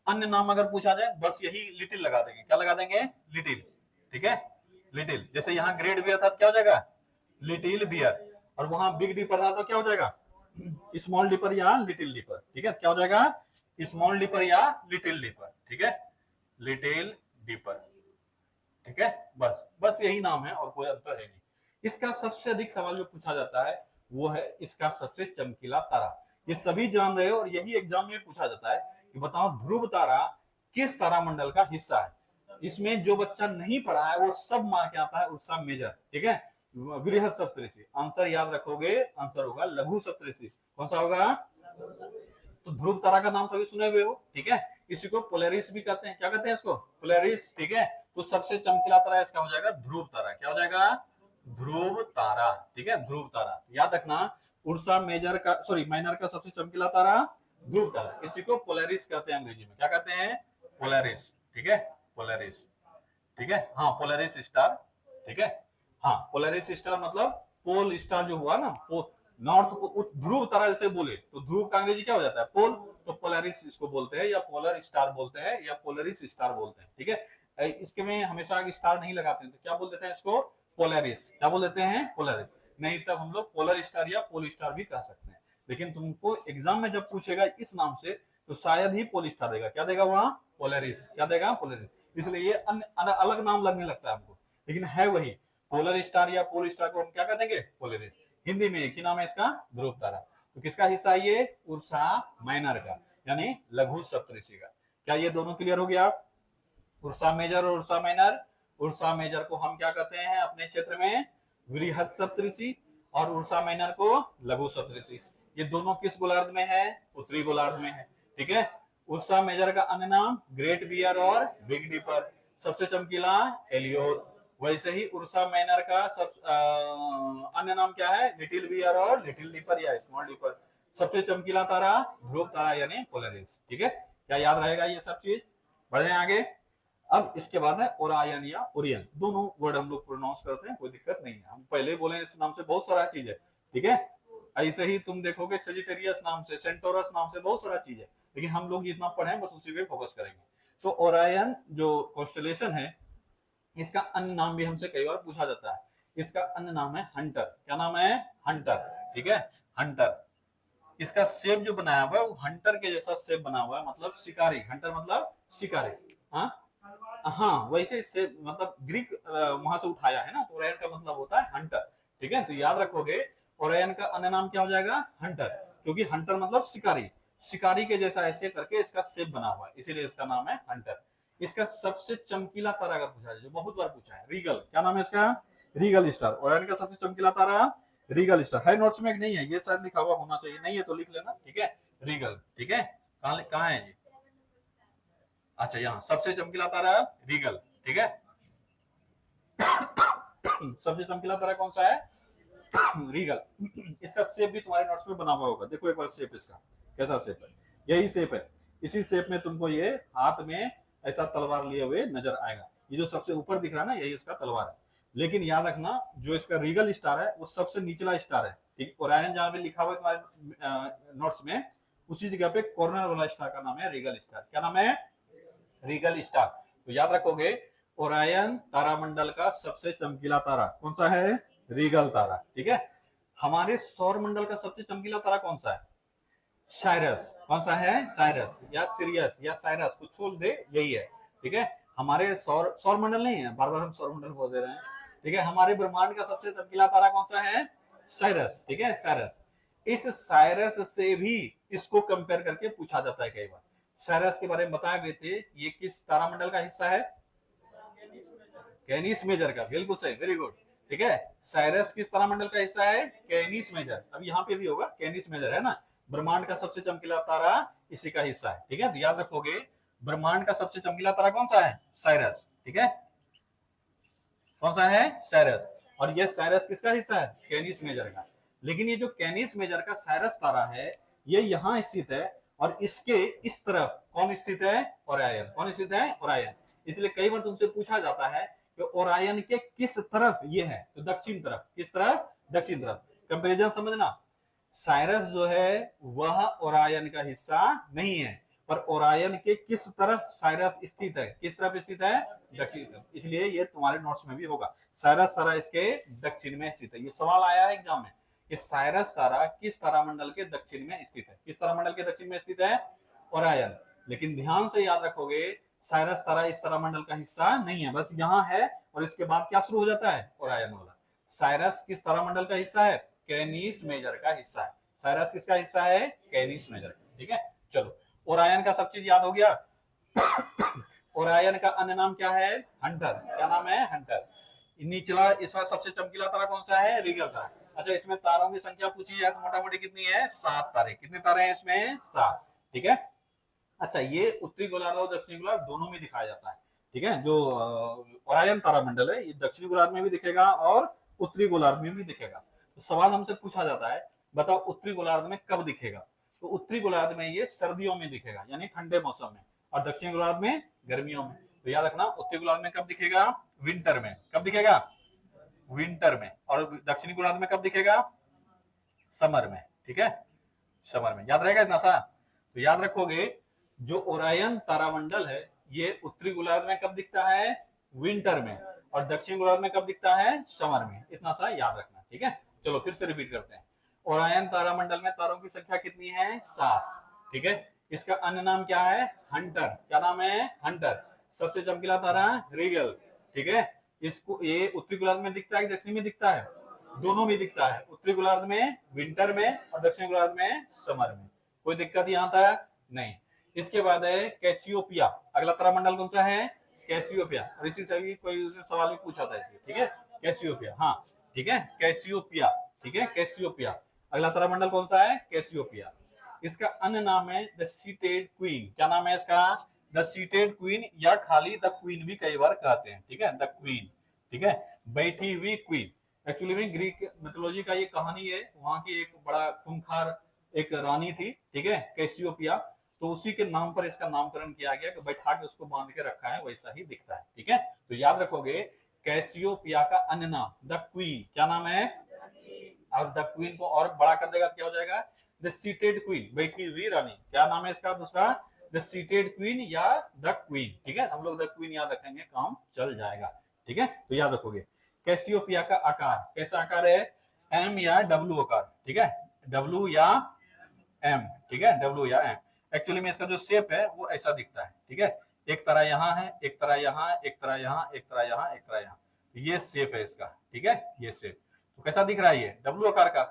अन्य नाम अगर पूछा जाए बस यही लिटिल लगा देंगे। क्या लगा देंगे? लिटिल। ठीक है, लिटिल। जैसे यहाँ ग्रेट बियर था तो क्या हो जाएगा? Little bear. और वहां बिग डिपर था तो क्या हो जाएगा? स्मॉल डिपर या लिटिल डिपर। ठीक है, क्या हो जाएगा? स्मॉल डिपर या लिटिल डिपर। ठीक है, लिटिल डिपर। ठीक है, बस बस यही नाम है और कोई अंतर है नहीं। इसका सबसे अधिक सवाल जो पूछा जाता है वो है इसका सबसे चमकीला तारा। ये सभी जान रहे हो और यही एग्जाम में पूछा जाता है कि बताओ ध्रुव तारा किस तारामंडल का हिस्सा है। इसमें जो बच्चा नहीं पढ़ा है वो सब मार के आता है उर्सा मेजर। ठीक है, वृहद सप्तऋषि। आंसर याद रखोगे, आंसर होगा लघु सप्तऋषि। कौन सा होगा? तो ध्रुव तारा का नाम सभी सुने हुए हो। ठीक है, इसी को पोलैरिस भी कहते हैं। क्या कहते हैं इसको? पोलैरिस। ठीक है, तो सबसे चमकीला तारा इसका हो जाएगा ध्रुव तारा। क्या हो जाएगा? ध्रुव तारा। ठीक है, ध्रुव तारा याद रखना। उर्सा मेजर का, सॉरी माइनर का सबसे चमकीला तारा ध्रुव तारा, इसी को पोलैरिस कहते हैं अंग्रेजी में। क्या कहते हैं? पोलैरिस। ठीक है, पोलैरिस। ठीक है, हाँ पोलैरिस स्टार। ठीक है, हाँ पोलैरिस स्टार मतलब पोल स्टार जो हुआ ना, नॉर्थ ध्रुव तारा जैसे बोले तो ध्रुव का अंग्रेजी क्या हो जाता है? पोल। तो पोलैरिस इसको बोलते हैं, या पोलर स्टार बोलते हैं, या पोलरिस स्टार बोलते हैं। ठीक है, इसके में हमेशा स्टार नहीं लगाते हैं तो क्या बोल देते हैं इसको? पोलैरिस। क्या बोल देते हैं? पोलैरिस। नहीं तब हम लोग पोलर स्टार या पोल स्टार भी कह सकते हैं। लेकिन तुमको एग्जाम में जब पूछेगा इस नाम से तो शायद ही पोल स्टार देगा। क्या देगा वहां? पोलरिस। क्या देगा? पोलरिस। इसलिए ये अलग नाम लगने लगता है हमको, लेकिन है वही। पोलर स्टार या पोल स्टार को हम क्या कह देंगे? पोलरिस। हिंदी में एक ही नाम है इसका, ध्रुव तारा। तो किसका हिस्सा है ये? उर्सा माइनर का, यानी लघु सप्तऋषि का। क्या ये दोनों क्लियर हो गया? उर्सा मेजर और उर्सा माइनर। उर्सा मेजर को हम क्या कहते हैं अपने क्षेत्र में? वृहद सप्तऋषि। और उर्सा माइनर को लघु सप्तऋषि। ये दोनों किस गोलार्ध में है? उत्तरी गोलार्ध में है। ठीक है, उर्सा मेजर का अन्य नाम ग्रेट बियर और बिग डिपर। सबसे चमकीला एलियोर। वैसे ही उर्सा माइनर का सब अन्य नाम क्या है? लिटिल बियर और लिटिल डिपर या स्मॉल डिपर। सबसे चमकीला तारा ध्रुव तारा यानी पोलरिस। ठीक है, क्या याद रहेगा ये सब चीज? बढ़ रहे हैं आगे। अब इसके बाद है ओरायन या ओरियन। दोनों वर्ड हम लोग प्रोनाउंस करते हैं, कोई दिक्कत नहीं है। हम पहले बोले इस नाम से बहुत सारा चीज है। ठीक है, ऐसे ही तुम देखोगे सेजिटेरियस नाम से, सेंटोरस नाम से बहुत सारा चीज है, लेकिन हम लोग जितना पढ़े बस उसी पे फोकस करेंगे। तो ओरायन जो कॉन्स्टेलेशन है, इसका अन्य नाम भी हमसे कई बार पूछा जाता है। इसका अन्य नाम है हंटर। क्या नाम है? हंटर। ठीक है, हंटर। इसका शेप जो बनाया हुआ है वो हंटर के जैसा शेप बना हुआ है, मतलब शिकारी। हंटर मतलब शिकारी। हाँ हाँ, वैसे से मतलब ग्रीक वहां से उठाया है ना, तो ओरायन का मतलब होता है हंटर। ठीक है, तो याद रखोगे ओरायन का अन्य नाम क्या हो जाएगा? हंटर। क्योंकि हंटर मतलब शिकारी, शिकारी के जैसा ऐसे करके इसका शेप बना हुआ है, इसीलिए इसका नाम है हंटर। इसका सबसे चमकीला तारा अगर पूछा जाए, जो बहुत बार पूछा है, रीगल। क्या नाम है इसका? Regal star. ओरायन का सबसे चमकीला तारा रीगल स्टार। है नोट्स में नहीं है, ये शायद लिखा हुआ होना चाहिए, नहीं है तो लिख लेना। ठीक है, रीगल। ठीक है, कहाँ है ये? अच्छा, यहाँ सबसे चमकीला तारा रीगल। ठीक है, सबसे चमकीला तारा कौन सा है? रीगल। इसका शेप भी तुम्हारे नोट्स में बना हुआ होगा, देखो एक बार शेप इसका कैसा शेप है। यही शेप है, इसी शेप में तुमको ये हाथ में ऐसा तलवार लिए हुए नजर आएगा। ये जो सबसे ऊपर दिख रहा है ना, यही उसका तलवार है। लेकिन याद रखना जो इसका रीगल स्टार है वो सबसे निचला स्टार है। ठीक, ओरायन जहां पे लिखा हुआ है तुम्हारे नोट्स में, उसी जगह पे कॉर्नर वाला स्टार का नाम है रीगल स्टार। क्या नाम है? Regal star. तो याद रखोगे ओरायन तारामंडल का सबसे चमकीला तारा कौन सा है? रीगल तारा। ठीक है, हमारे सौर मंडल का सबसे चमकीला तारा कौन सा है? साइरस। कौन सा है? साइरस या सीरियस या साइरस, कुछ छोड़ दे, यही है। ठीक है, हमारे सौर मंडल नहीं है, बार बार हम सौर मंडल बोल दे रहे हैं। ठीक है, हमारे ब्रह्मांड का सबसे चमकीला तारा कौन सा है? साइरस। ठीक है, साइरस। इस साइरस से भी इसको कंपेयर करके पूछा जाता है कई बार। साइरस के बारे में बताया गए थे, ये किस तारामंडल का हिस्सा है? कैनिस मेजर का। बिल्कुल सही, वेरी गुड। ठीक है, साइरस किस तारामंडल का हिस्सा है? Canis Major. अब यहाँ पे भी होगा कैनिस मेजर, है ना। ब्रह्मांड का सबसे चमकीला तारा इसी का हिस्सा है। ठीक है, तो याद रखोगे ब्रह्मांड का सबसे चमकीला तारा कौन सा है? साइरस। ठीक है, कौन सा है? साइरस। और ये साइरस किसका हिस्सा है? कैनिस मेजर का। लेकिन ये जो कैनिस मेजर का साइरस तारा है ये यहाँ स्थित है, और इसके इस तरफ कौन स्थित है? ओरायन। कौन स्थित है? ओरायन। इसलिए कई बार तुमसे पूछा जाता है कि ओरायन के किस तरफ ये है, तो दक्षिण तरफ। किस तरफ? दक्षिण तरफ। कंपेरिजन समझना, साइरस जो है वह ओरायन का हिस्सा नहीं है, पर ओरायन के किस तरफ साइरस स्थित है? किस तरफ स्थित है? दक्षिण तरफ। इसलिए ये तुम्हारे नोट्स में भी होगा, साइरस तारा इसके दक्षिण में स्थित है। ये सवाल आया है एग्जाम में कि साइरस तारा किस तारामंडल के दक्षिण में स्थित है? किस तारामंडल के दक्षिण में स्थित है? ओरायन। लेकिन ध्यान से याद रखोगे, साइरस तारा इस तारामंडल का हिस्सा नहीं है, बस यहाँ है, और इसके बाद क्या शुरू हो जाता है? ओरायन वाला। साइरस किस तारामंडल का हिस्सा है? कैनिस मेजर का हिस्सा है। साइरस किसका हिस्सा है? Canis Major. ठीक है, चलो, ओरायन का सब चीज याद हो गया। ओरायन का अन्य नाम क्या है? हंटर। क्या नाम है? हंटर। निचला इसमें सबसे चमकीला तारा कौन सा है? रीगल तारा। अच्छा, इसमें तारों की संख्या पूछी जाए तो मोटा मोटी कितनी है? 7 तारे। कितने तारे हैं इसमें? 7। ठीक है, अच्छा, ये उत्तरी गोलार्ध और दक्षिणी गोलार्ध दोनों में दिखाया जाता है। ठीक है, जो ओरायन तारामंडल है ये दक्षिणी गोलार्ध में भी दिखेगा और उत्तरी गोलार्ध में भी दिखेगा। तो सवाल हमसे पूछा जाता है, बताओ उत्तरी गोलार्ध में कब दिखेगा? तो उत्तरी गोलार्ध में ये सर्दियों में दिखेगा, यानी ठंडे मौसम में, और दक्षिणी गोलार्ध में गर्मियों में। तो याद रखना, उत्तरी गोलार्ध में कब दिखेगा? विंटर में। कब दिखेगा? विंटर में। और दक्षिणी गोलार्ध में कब दिखेगा? समर में। ठीक है, समर में। याद रहेगा इतना सा? तो याद रखोगे, जो ओरायन तारामंडल है ये उत्तरी गोलार्ध में कब दिखता है? विंटर में। और दक्षिण गोलार्ध में कब दिखता है? समर में। इतना सा याद रखना। ठीक है, चलो फिर से रिपीट करते हैं। ओरायन तारामंडल में तारों की संख्या कितनी है? 7। ठीक है, इसका अन्य नाम क्या है? हंटर। क्या नाम है? हंटर। सबसे चमकीला तारा रीगल। ठीक है, इसको ये उत्तरी गोलार्ध में दिखता है कि दक्षिणी में दिखता है? दोनों में दिखता है, उत्तरी गोलार्ध में विंटर में और दक्षिणी गोलार्ध में समर में। कोई दिक्कत यहाँ तक नहीं। इसके बाद है कैसियोपिया। अगला तारामंडल कौन सा है? कैसियोपिया। और इसी से भी कोई सवाल भी पूछा था इसलिए। ठीक है, कैसियोपिया। हाँ, ठीक है, कैसियोपिया। ठीक है, कैसियोपिया। अगला तारामंडल कौन सा है? कैसियोपिया। इसका अन्य नाम है द सीटेड क्वीन। क्या नाम है इसका? द सीटेड क्वीन, या खाली द क्वीन भी कई बार कहते हैं। ठीक है, द क्वीन। ठीक है, बैठी हुई क्वीन। एक्चुअली में ग्रीक मिथोलॉजी का ये कहानी है, वहां की एक बड़ा खूंखार एक रानी थी। ठीक है, कैसियोपिया। तो उसी के नाम पर इसका नामकरण किया गया कि बैठा के उसको बांध के रखा है, वैसा ही दिखता है। ठीक है, तो याद रखोगे, कैसियोपिया का अन्य नाम द क्वीन। क्या नाम है? और द क्वीन को और बड़ा कर देगा तो क्या हो जाएगा? द सीटेड क्वीन, बैठी हुई रानी। क्या नाम है इसका दूसरा? द सीटेड क्वीन या द क्वीन। ठीक है, हम लोग द क्वीन याद रखेंगे, काम चल जाएगा। ठीक है, तो याद रखोगे। कैसियोपिया का आकार कैसा आकार है? एम या डब्ल्यू आकार। ठीक है, डब्ल्यू या एम। ठीक है, डब्ल्यू या एम। एक्चुअली में इसका जो शेप है वो ऐसा दिखता है। ठीक है, एक तरह यहाँ है, एक तरह यहाँ, एक तरह यहाँ, एक तरह यहाँ, एक तरह यहाँ। ये शेप है इसका। ठीक है, ये शेप तो कैसा दिख रहा है? ये डब्ल्यू आकार का।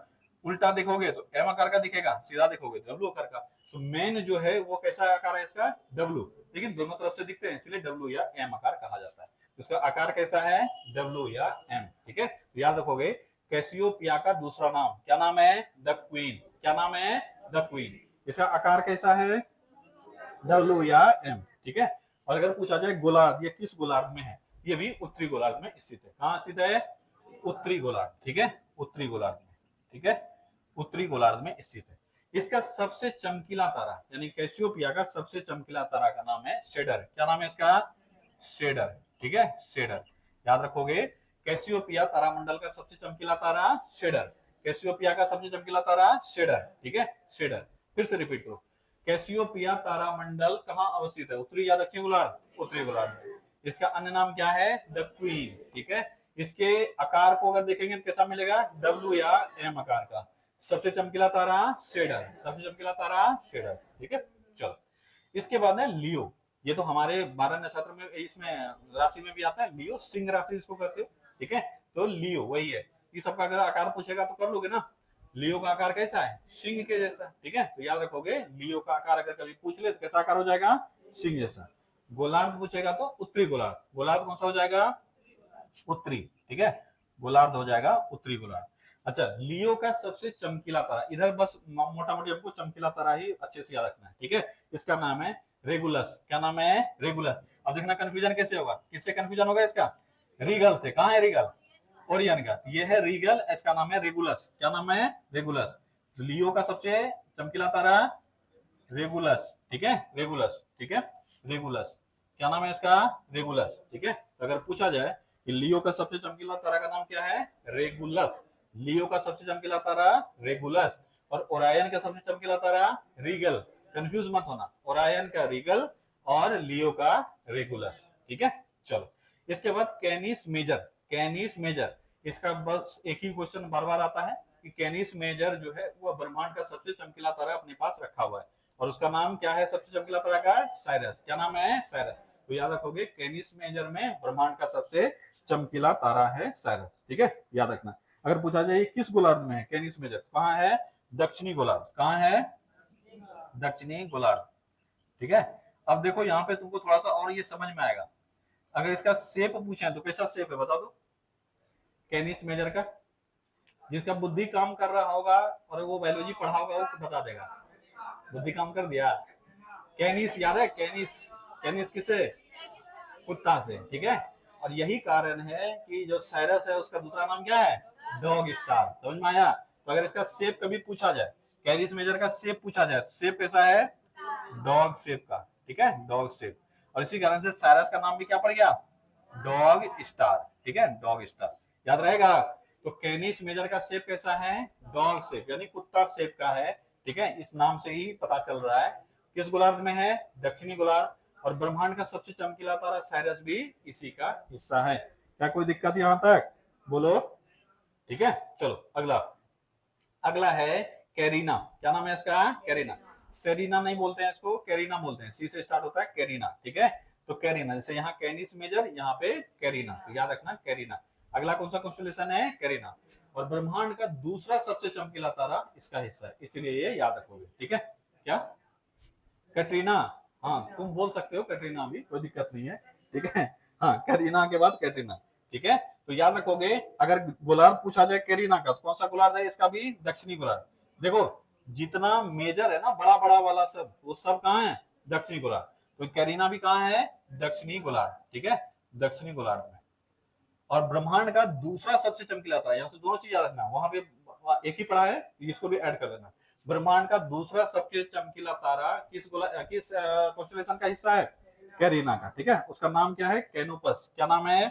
उल्टा देखोगे तो एम आकार का दिखेगा, सीधा देखोगे तो डब्ल्यू आकार का। तो मेन जो है वो कैसा आकार है इसका? डब्ल्यू। लेकिन दोनों तरफ से दिखते हैं, इसलिए डब्ल्यू या एम आकार कहा जाता है। इसका आकार कैसा है? डब्ल्यू या एम। ठीक है, तो याद रखोगे, कैसियोपिया का दूसरा नाम क्या नाम है? The queen. क्या नाम है? The queen. इसका आकार कैसा है? डब्ल्यू या एम। ठीक है, और अगर पूछा जाए गोलार्ध ये किस गोलार्ध में है? ये भी उत्तरी गोलार्ध में स्थित है। कहाँ स्थित है? उत्तरी गोलार्ध। ठीक है, उत्तरी गोलार्ध में। ठीक है, उत्तरी गोलार्ध में स्थित है। इसका सबसे चमकीला तारा, यानी कैसियोपिया का सबसे चमकीला तारा का नाम है शेडर। क्या नाम है इसका? शेडर। ठीक है, शेडर। याद रखोगे, कैसियोपिया तारामंडल का सबसे चमकीला तारा शेडर। कैसियोपिया का सबसे चमकीला तारा शेडर। ठीक है, शेडर। फिर से रिपीट करो, कैसियोपिया तारामंडल कहाँ अवस्थित है? उत्तरी या दक्षिणी गोलार्ध? उत्तरी गोलार्ध में। इसका अन्य नाम क्या है? The queen. ठीक है, इसके आकार को अगर देखेंगे तो कैसा मिलेगा? डब्ल्यू या एम आकार का। सबसे चमकीला तारा शेडर। सबसे चमकीला तारा शेडर। ठीक है, चलो, इसके बाद है लियो। ये तो हमारे 12 नक्षत्र में, इसमें राशि में भी आता है लियो, सिंह राशि इसको कहते हो। ठीक है, तो लियो वही है। ये सबका अगर आकार पूछेगा तो कर लोगे ना? लियो का आकार कैसा है? सिंह के जैसा। ठीक है, तो याद रखोगे, लियो का आकार अगर कभी पूछ ले तो कैसा आकार हो जाएगा? सिंह जैसा। गोलार्ध पूछेगा तो उत्तरी गोलार्ध। गोलार्ध कौन सा हो जाएगा? उत्तरी। ठीक है, गोलार्ध हो जाएगा उत्तरी गोलार्ध। अच्छा, लियो का सबसे चमकीला तारा, इधर बस मोटा मोटी हमको चमकीला तारा ही अच्छे से याद रखना है। ठीक है, इसका नाम है रेगुलस। क्या नाम है? रेगुलस। अब देखना कंफ्यूजन कैसे होगा, किससे कंफ्यूजन होगा इसका? रीगल से। कहाँ है रीगल? ओरियन का। ये है रीगल, इसका नाम है रेगुलस। क्या नाम है? रेगुलस। लियो का सबसे चमकीला तारा रेगुलस, ठीक है, रेगुलस, ठीक है, रेगुलस। क्या नाम है इसका? रेगुलस, ठीक है। अगर पूछा जाए कि लियो का सबसे चमकीला तारा का नाम क्या है? रेगुलस। लियो का सबसे चमकीला तारा रेगुलस, और ओरायन का सबसे चमकीला तारा रीगल। कंफ्यूज मत होना, ओरायन का रीगल और लियो का रेगुलस, ठीक है। चलो, इसके बाद कैनिस मेजर। कैनिस मेजर, इसका बस एक ही क्वेश्चन बार बार आता है कि कैनिस मेजर जो है वो ब्रह्मांड का सबसे चमकीला तारा अपने पास रखा हुआ है, और उसका नाम क्या है सबसे चमकीला तारा का? साइरस। क्या नाम है? साइरस। तो याद रखोगे कैनिस मेजर में ब्रह्मांड का सबसे चमकीला तारा है साइरस, ठीक है, याद रखना। अगर पूछा जाए किस गोलार्ध में है कैनिस मेजर, कहाँ है? दक्षिणी गोलार्ध। कहाँ है? दक्षिणी गोलार्ध, ठीक है। अब देखो यहाँ पे तुमको थोड़ा सा और ये समझ में आएगा। अगर इसका शेप पूछे तो कैसा शेप है बता दो कैनिस मेजर का? जिसका बुद्धि काम कर रहा होगा और वो बायोलॉजी पढ़ा होगा वो बता देगा। बुद्धि काम कर दिया? कैनिस याद है? कैनिस, कैनिस किसे? कुत्ता से, ठीक है। और यही कारण है कि जो साइरस है उसका दूसरा नाम क्या है? Dog star. समझ में आया? तो अगर इसका शेप कभी पूछा जाए, कैनिस मेजर का शेप पूछा जाए, शेप कैसा है? डॉग शेप का, ठीक है, डॉग शेप। और इसी कारण से साइरस का नाम भी क्या पड़ गया? डॉग स्टार, ठीक है, डॉग स्टार। याद रहेगा? तो कैनिस मेजर का शेप कैसा है? डॉग शेप, यानी कुत्ता शेप का है, ठीक है। इस नाम से ही पता चल रहा है। किस गोलार्ध में है? दक्षिणी गोलार्ध। और ब्रह्मांड का सबसे चमकीला तारा साइरस भी इसी का हिस्सा है। क्या कोई दिक्कत यहां तक? बोलो, ठीक है। चलो अगला, अगला है कैरीना। क्या नाम है इसका? कैरीना। सेरीना नहीं बोलते हैं इसको, कैरीना बोलते हैं, सी से स्टार्ट होता है, कैरीना, ठीक है। तो कैरीना, जैसे यहाँ कैनिस मेजर, यहाँ पे कैरीना, तो याद रखना कैरीना। अगला कौन सा कॉन्स्टेलेशन है? कैरीना। और ब्रह्मांड का दूसरा सबसे चमकीला तारा इसका हिस्सा है, इसलिए ये याद रखोगे, ठीक है। क्या? कैटरीना। हाँ तुम बोल सकते हो कैटरीना भी, कोई दिक्कत नहीं है, ठीक है। हाँ, कैरीना के बाद कैटरीना, ठीक है। तो याद रखोगे अगर गोलार्ध पूछा जाए कैरीना का, तो कौन सा गोलार्ध है इसका भी? दक्षिणी गोलार्ध। देखो जितना मेजर है ना बड़ा बड़ा वाला सब, वो सब कहाँ है? दक्षिणी गोलार्ध। तो कैरीना भी कहाँ है? दक्षिणी गोलार्ध, ठीक है, दक्षिणी गोलार्ध में। और ब्रह्मांड का दूसरा सबसे चमकीला तारा, यहाँ से दोनों चीज याद रखना, वहां पे एक ही पढ़ा है, इसको भी ऐड कर देना। ब्रह्मांड का दूसरा सबसे चमकीला तारा किस कॉन्स्टेलेशन का हिस्सा है? कैरीना का, ठीक है। उसका नाम क्या है? कैनोपस। क्या नाम है?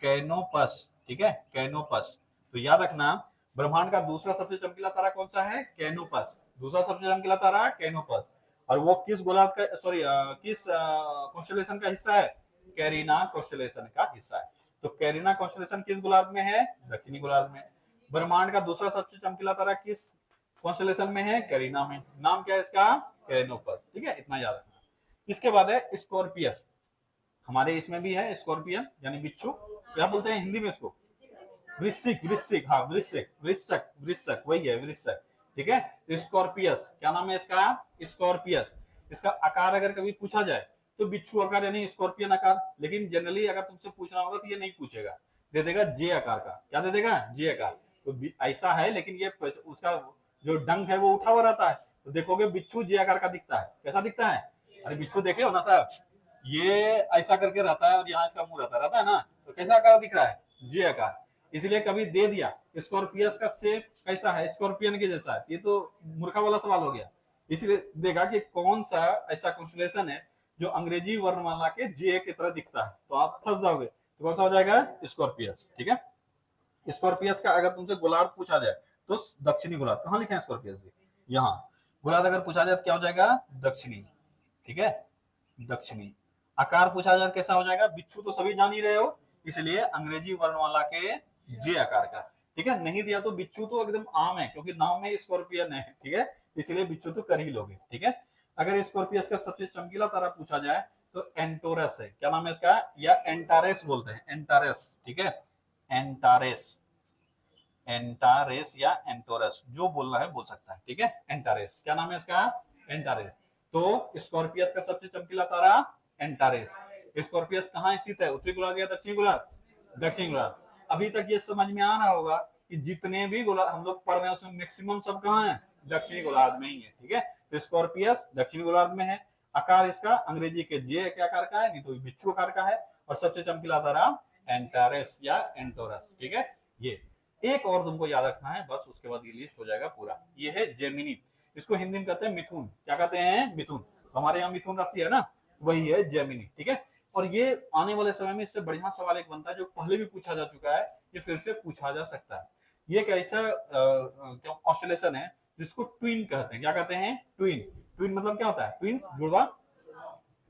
कैनोपस, ठीक है, कैनोपस। तो याद रखना ब्रह्मांड का दूसरा सबसे चमकीला तारा कौन सा है? कैनोपस। दूसरा सबसे चमकीला तारा कैनोपस। और वो किस गोलार्ध का, सॉरी किस कॉन्स्टेलेशन का हिस्सा है? कैरीना कॉन्स्टेलेशन का हिस्सा है। तो कैरीना कॉन्स्टेलेशन किस गोलार्ध में है? दक्षिणी गोलार्ध में। ब्रह्मांड का दूसरा सबसे चमकीला तारा किस कॉन्स्टेलेशन में है? कैरीना में। नाम क्या है इसका? कैनोपस, ठीक है, इतना याद रखना। इसके बाद है स्कॉर्पियस। हमारे इसमें भी है स्कॉर्पियन, यानी बिच्छू। क्या बोलते हैं हिंदी में इसको? वृश्चिक, वृश्चिक, हाँ वृश्चिक, वृश्चक, वृश्चक वही है, वृश्चक, ठीक है। तो स्कॉर्पियस, क्या नाम है इसका? स्कॉर्पियस। इसका आकार अगर कभी पूछा जाए तो बिच्छू आकार यानी स्कॉर्पियन आकार, लेकिन जनरली अगर तुमसे पूछना होगा तो ये नहीं पूछेगा, दे देगा जे आकार का। क्या दे देगा? जे आकार। तो ऐसा है, लेकिन ये उसका जो डंक है वो उठा हुआ रहता है, तो देखोगे बिच्छू जे आकार का दिखता है। कैसा दिखता है? अरे बिच्छू देखे हो ना साहब, ये ऐसा करके रहता है और यहाँ इसका मुंह रहता है ना, तो कैसा आकार दिख रहा है? जे आकार। इसलिए कभी दे दिया स्कॉर्पियस का शेप कैसा है? स्कॉर्पियन के जैसा है, ये तो मूर्खा वाला सवाल हो गया। इसलिए देगा कि कौन सा ऐसा कॉन्स्टेलेशन है जो अंग्रेजी वर्णमाला के जे की तरह दिखता है, तो आप फंस जाओगे। तो कौन सा हो जाएगा? स्कॉर्पियस, ठीक है। स्कॉर्पियस का अगर तुमसे गोलार्ध पूछा जाए तो दक्षिणी गोलार्ध। कहाँ लिखे हैं स्कॉर्पियस? यहाँ। गोलार्ध अगर पूछा जाए तो क्या हो जाएगा? दक्षिणी, ठीक है, दक्षिणी। आकार पूछा जाए कैसा हो जाएगा? बिच्छू तो सभी जान ही रहे हो, इसलिए अंग्रेजी वर्णमाला के जे आकार का, ठीक है। नहीं दिया तो बिच्छू तो एकदम आम है, क्योंकि नाम में स्कॉर्पियन है, ठीक है, इसलिए बिच्छू तो कर ही लोगे, ठीक है। अगर स्कॉर्पियस का सबसे चमकीला तारा पूछा जाए तो एंटोरस है। क्या नाम है इसका? या एंटारेस बोलते हैं, एंटारेस, ठीक है, एंटारेस, एंटारेस या एंटोरस, जो बोलना है बोल सकता है, ठीक है, एंटारेस। क्या नाम है इसका? एंटारेस। तो स्कॉर्पियस का सबसे चमकीला तारा एंटारेस। स्कॉर्पियस कहाँ स्थित है? उत्तरी गोलार्ध या दक्षिणी गोलार्ध? दक्षिणी गोलार्ध। अभी तक ये समझ में आ रहा होगा कि जितने भी गोलार्ध हम लोग पढ़ रहे हैं उसमें मैक्सिमम सब कहाँ है? दक्षिणी गोलार्ध में ही है, ठीक है। तो स्कॉर्पियस दक्षिणी गोलार्ध में है, आकार इसका अंग्रेजी के जे के आकार का है, नहीं तो बिच्छू आकार का है। और सबसे चमकीला तारा एंटारेस या एंटोरस, ठीक है। ये एक और तुमको याद रखना है बस, उसके बाद ये लिस्ट हो जाएगा पूरा। ये है जेमिनी, इसको हिंदी में कहते हैं मिथुन। क्या कहते हैं? मिथुन। तो हमारे यहाँ मिथुन राशि है ना, वही है जेमिनी, ठीक है। और ये आने वाले समय में इससे बढ़िया सवाल एक बनता है जो पहले भी पूछा जा चुका है, ये फिर से पूछा जा सकता है। ये एक ऐसा कॉन्स्टेलेशन है जिसको ट्विन कहते हैं। क्या कहते हैं? ट्विन। ट्विन मतलब क्या होता है? ट्विन, जुड़वा।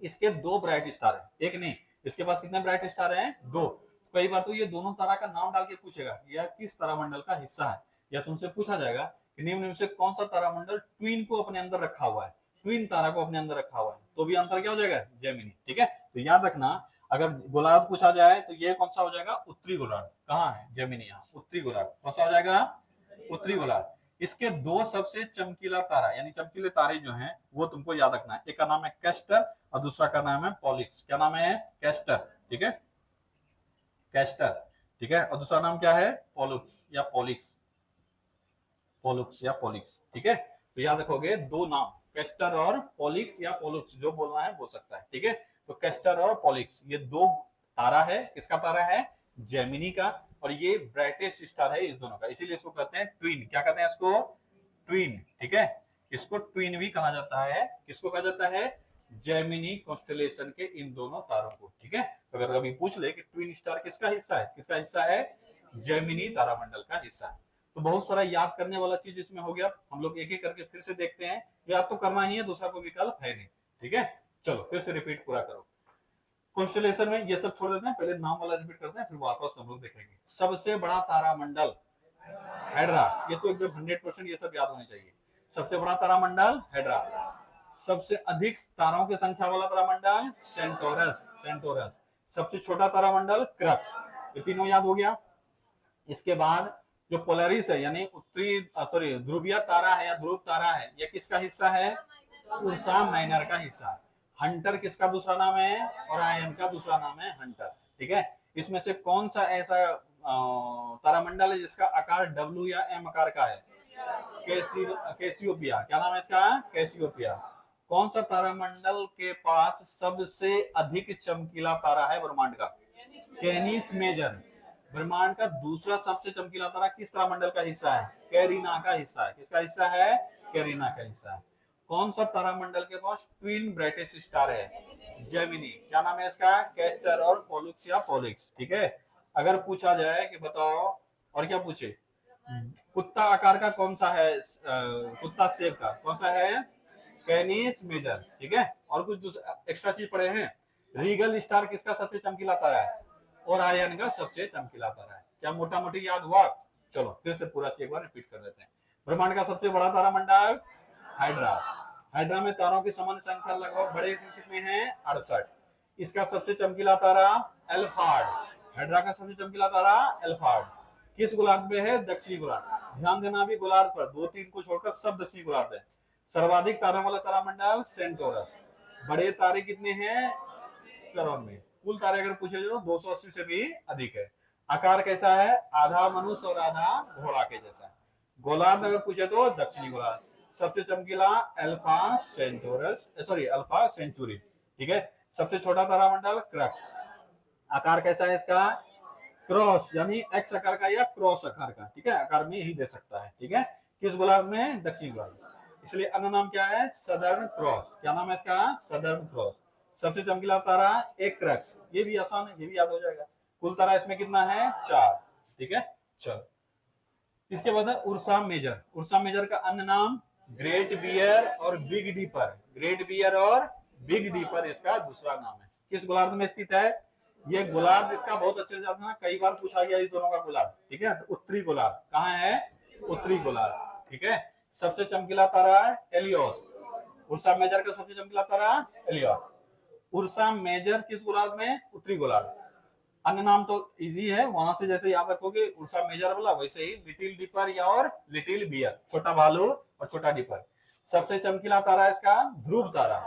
इसके दो ब्राइट स्टार है, एक नहीं, इसके पास कितने ब्राइट स्टार हैं? दो। कई बार तो ये दोनों तारा का नाम डाल के पूछेगा यह किस तारामंडल का हिस्सा है, या तुमसे पूछा जाएगा कि निम्न में से कौन सा तारामंडल ट्विन को अपने अंदर रखा हुआ है, ट्विन तारा को अपने अंदर रखा हुआ है, तो भी आंसर क्या हो जाएगा? जेमिनी, ठीक है। तो याद रखना, अगर गोलार्ध पूछा जाए तो ये कौन सा हो जाएगा? उत्तरी गोलार्ध। कहाँ है? जेमिनी, यहाँ उत्तरी गोलार्ध। कौन सा हो जाएगा? उत्तरी गोलार्ध। इसके दो सबसे चमकीला तारा यानी चमकीले तारे जो हैं वो तुमको याद रखना है। एक का नाम है कैस्टर और दूसरा का नाम है पॉलिक्स। क्या नाम है? कैस्टर, ठीक है, कैस्टर, ठीक है। और दूसरा नाम क्या है? पॉलुक्स या पॉलिक्स, पोलुक्स या पॉलिक्स, ठीक है। तो याद रखोगे दो नाम, कैस्टर और पॉलिक्स या पोलुक्स, जो बोलना है बोल सकता है, ठीक है। तो कैस्टर और पॉलिक्स ये दो तारा है। किसका तारा है? जेमिनी का। और ये ब्राइटेस्ट स्टार है इस दोनों का, इसीलिए इसको कहते हैं ट्विन। क्या कहते हैं इसको? ट्विन, ठीक है। इसको ट्विन भी कहा जाता है। किसको कहा जाता है? जेमिनी कॉन्स्टेलेशन के इन दोनों तारों को, ठीक है। तो अगर कभी पूछ ले कि ट्विन स्टार किसका हिस्सा है, किसका हिस्सा है? जेमिनी तारामंडल का हिस्सा है। तो बहुत सारा याद करने वाला चीज इसमें हो गया। हम लोग एक एक करके फिर से देखते हैं, याद तो करना ही है, दूसरा कोई विकल्प है नहीं, ठीक है। चलो फिर से रिपीट पूरा करो। कॉन्स्टेलेशन में ये सब छोड़ देते हैं, पहले नाम वाला रिपीट करते हैं, फिर वापस हम लोग देखेंगे। सबसे बड़ा तारामंडल हेड्रा, ये तो एकदम 100% ये सब याद होने चाहिए। सबसे बड़ा तारामंडल हेड्रा। सबसे अधिक तारों की संख्या वाला तारामंडल सेंटोरस, सेंटोरस। सबसे छोटा तारामंडल क्रक्स। ये तीनों याद हो गया। इसके बाद जो पोलरिस है यानी उत्तरी ध्रुवीय तारा है या ध्रुव तारा है, ये किसका हिस्सा है? उर्सा माइनर का हिस्सा है। हंटर किसका दूसरा नाम है? और आयन का दूसरा नाम है हंटर, ठीक है। इसमें से कौन सा ऐसा तारामंडल है जिसका आकार डब्ल्यू या एम आकार का है? कैसियोपिया। क्या नाम है इसका? कैसियोपिया। कौन सा तारामंडल के पास सबसे अधिक चमकीला तारा है ब्रह्मांड का? Canis Major. ब्रह्मांड का दूसरा सबसे चमकीला तारा किस तारामंडल का हिस्सा है? कैरिना का हिस्सा है। किसका हिस्सा है? कैरिना का हिस्सा है। कौन सा तारामंडल के पास ट्विन ब्राइटेस्ट स्टार है? जेमिनी। क्या नाम है इसका? कैस्टर और पोलुक्स या पॉलिक्स, ठीक है। अगर पूछा जाए कि बताओ, और क्या पूछे, कुत्ता आकार का कौन सा है? कुत्ता शेप का कौन सा है? कैनिस मेजर, ठीक है। और कुछ एक्स्ट्रा चीज पढ़े हैं। रीगल स्टार किसका सबसे चमकीला तारा है? और आयन का सबसे चमकीला तारा है। क्या मोटा मोटी याद हुआ? चलो फिर से पूरा एक बार रिपीट कर देते हैं। ब्रह्मांड का सबसे बड़ा तारामंडल हाइड्रा। हाइड्रा में तारों की सामान्य संख्या लगभग बड़े कितने हैं? 68। इसका सबसे चमकीला तारा एल्फार्ड। हाइड्रा का सबसे चमकीला तारा एल्फार्ड। किस गोलार्ध में है? दक्षिणी गोलार्ध। ध्यान देना भी गोलार्ध पर, 2-3 को छोड़कर सब दक्षिणी गोलार्ध है। सर्वाधिक तारों वाला तारामंडल सेंटोरस। बड़े तारे कितने हैं? 54 में। कुल तारे अगर पूछे तो 280 से भी अधिक है। आकार कैसा है? आधा मनुष्य और आधा घोड़ा के जैसा। गोलार्ध अगर पूछे तो दक्षिणी गोलार्ध। सबसे चमकीला alpha Centaurus, sorry alpha Centauri, ठीक है। सबसे छोटा तारामंडल क्रक्स। आकार कैसा है इसका? क्रॉस यानी एक्स आकार का या क्रॉस आकार का, ठीक है। आकार में ही दे सकता है, ठीक है। किस गोलार्ध में? दक्षिणी गोलार्ध। इसलिए अन्य नाम क्या है? Southern cross. क्या नाम है इसका? Southern cross. सबसे चमकीला तारा एक क्रक्स, ये भी आसान है, ये भी याद हो जाएगा। कुल तारा इसमें कितना है? 4, ठीक है। चलो इसके बाद है उर्सा मेजर। उर्सा मेजर का अन्य नाम ग्रेट बियर और बिग डीपर। ग्रेट बियर और बिग डीपर इसका दूसरा नाम है। किस गोलार्ध में स्थित है? ये गोलार्ध इसका बहुत अच्छे से जानना, कई बार पूछा गया इस दोनों का गोलार्ध, ठीक है। तो उत्तरी गोलार्ध कहाँ है? उत्तरी गोलार्ध, ठीक है। सबसे चमकीला तारा है एलियोस। उर्सा मेजर का सबसे चमकीला तारा एलियोस। उर्सा मेजर किस गोलार्ध में? उत्तरी गोलार्ध। अन्य नाम तो इजी है, वहां से जैसे याद रखोगे उर्सा मेजर वाला, वैसे ही लिटिल डिपर या और लिटिल बियर, छोटा भालू और छोटा डिपर। सबसे चमकीला तारा इसका ध्रुव तारा।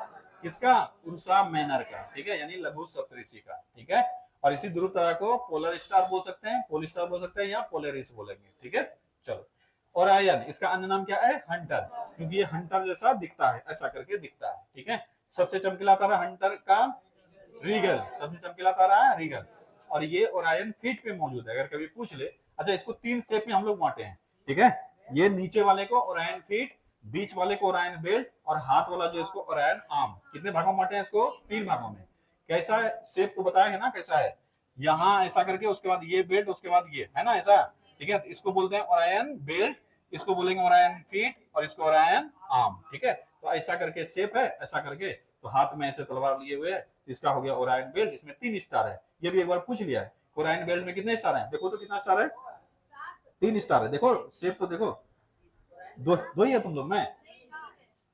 किसका? उर्सा मेनर का, ठीक है, यानी लघु सप्तऋषि का, ठीक है। और इसी ध्रुव तारा को पोलर स्टार बोल सकते हैं, पोल स्टार बोल सकते हैं या पोलरिस बोलेंगे, ठीक है। चलो और आयन, इसका अन्य नाम क्या है? हंटर, क्योंकि ये हंटर जैसा दिखता है, ऐसा करके दिखता है, ठीक है। सबसे चमकीला तारा हंटर का रीगल, सबसे चमकीला तारा है रीगल, और ये ओरायन फीट पे मौजूद है। अगर कभी पूछ ले, अच्छा इसको 3 शेप में हम लोग बांटे हैं, ठीक है। ये नीचे वाले को ओरायन फीट, बीच वाले को ओरायन बेल्ट, और हाथ वाला जो इसको ओरायन आर्म। कितने भागों में बांटे हैं इसको? 3 भागों में। कैसा शेप को बताया है ना कैसा है, यहाँ ऐसा करके, उसके बाद ये बेल्ट, उसके बाद ये, है ना ऐसा, ठीक है। इसको बोलते हैं ओरायन बेल्ट, इसको बोलेंगे ओरायन फीट, और इसको ओरायन आर्म, ठीक है। तो ऐसा करके शेप है, ऐसा करके, तो हाथ में ऐसे तलवार लिए हुए है, इसका हो गया ओरायन बेल्ट, इसमें 3 स्टार है। ये भी एक बार पूछ लिया है, ओरायन बेल्ट में कितने स्टार हैं? देखो तो कितना स्टार है? 3 स्टार है। देखो शेप तो देखो, दो ही है तुम लोग में।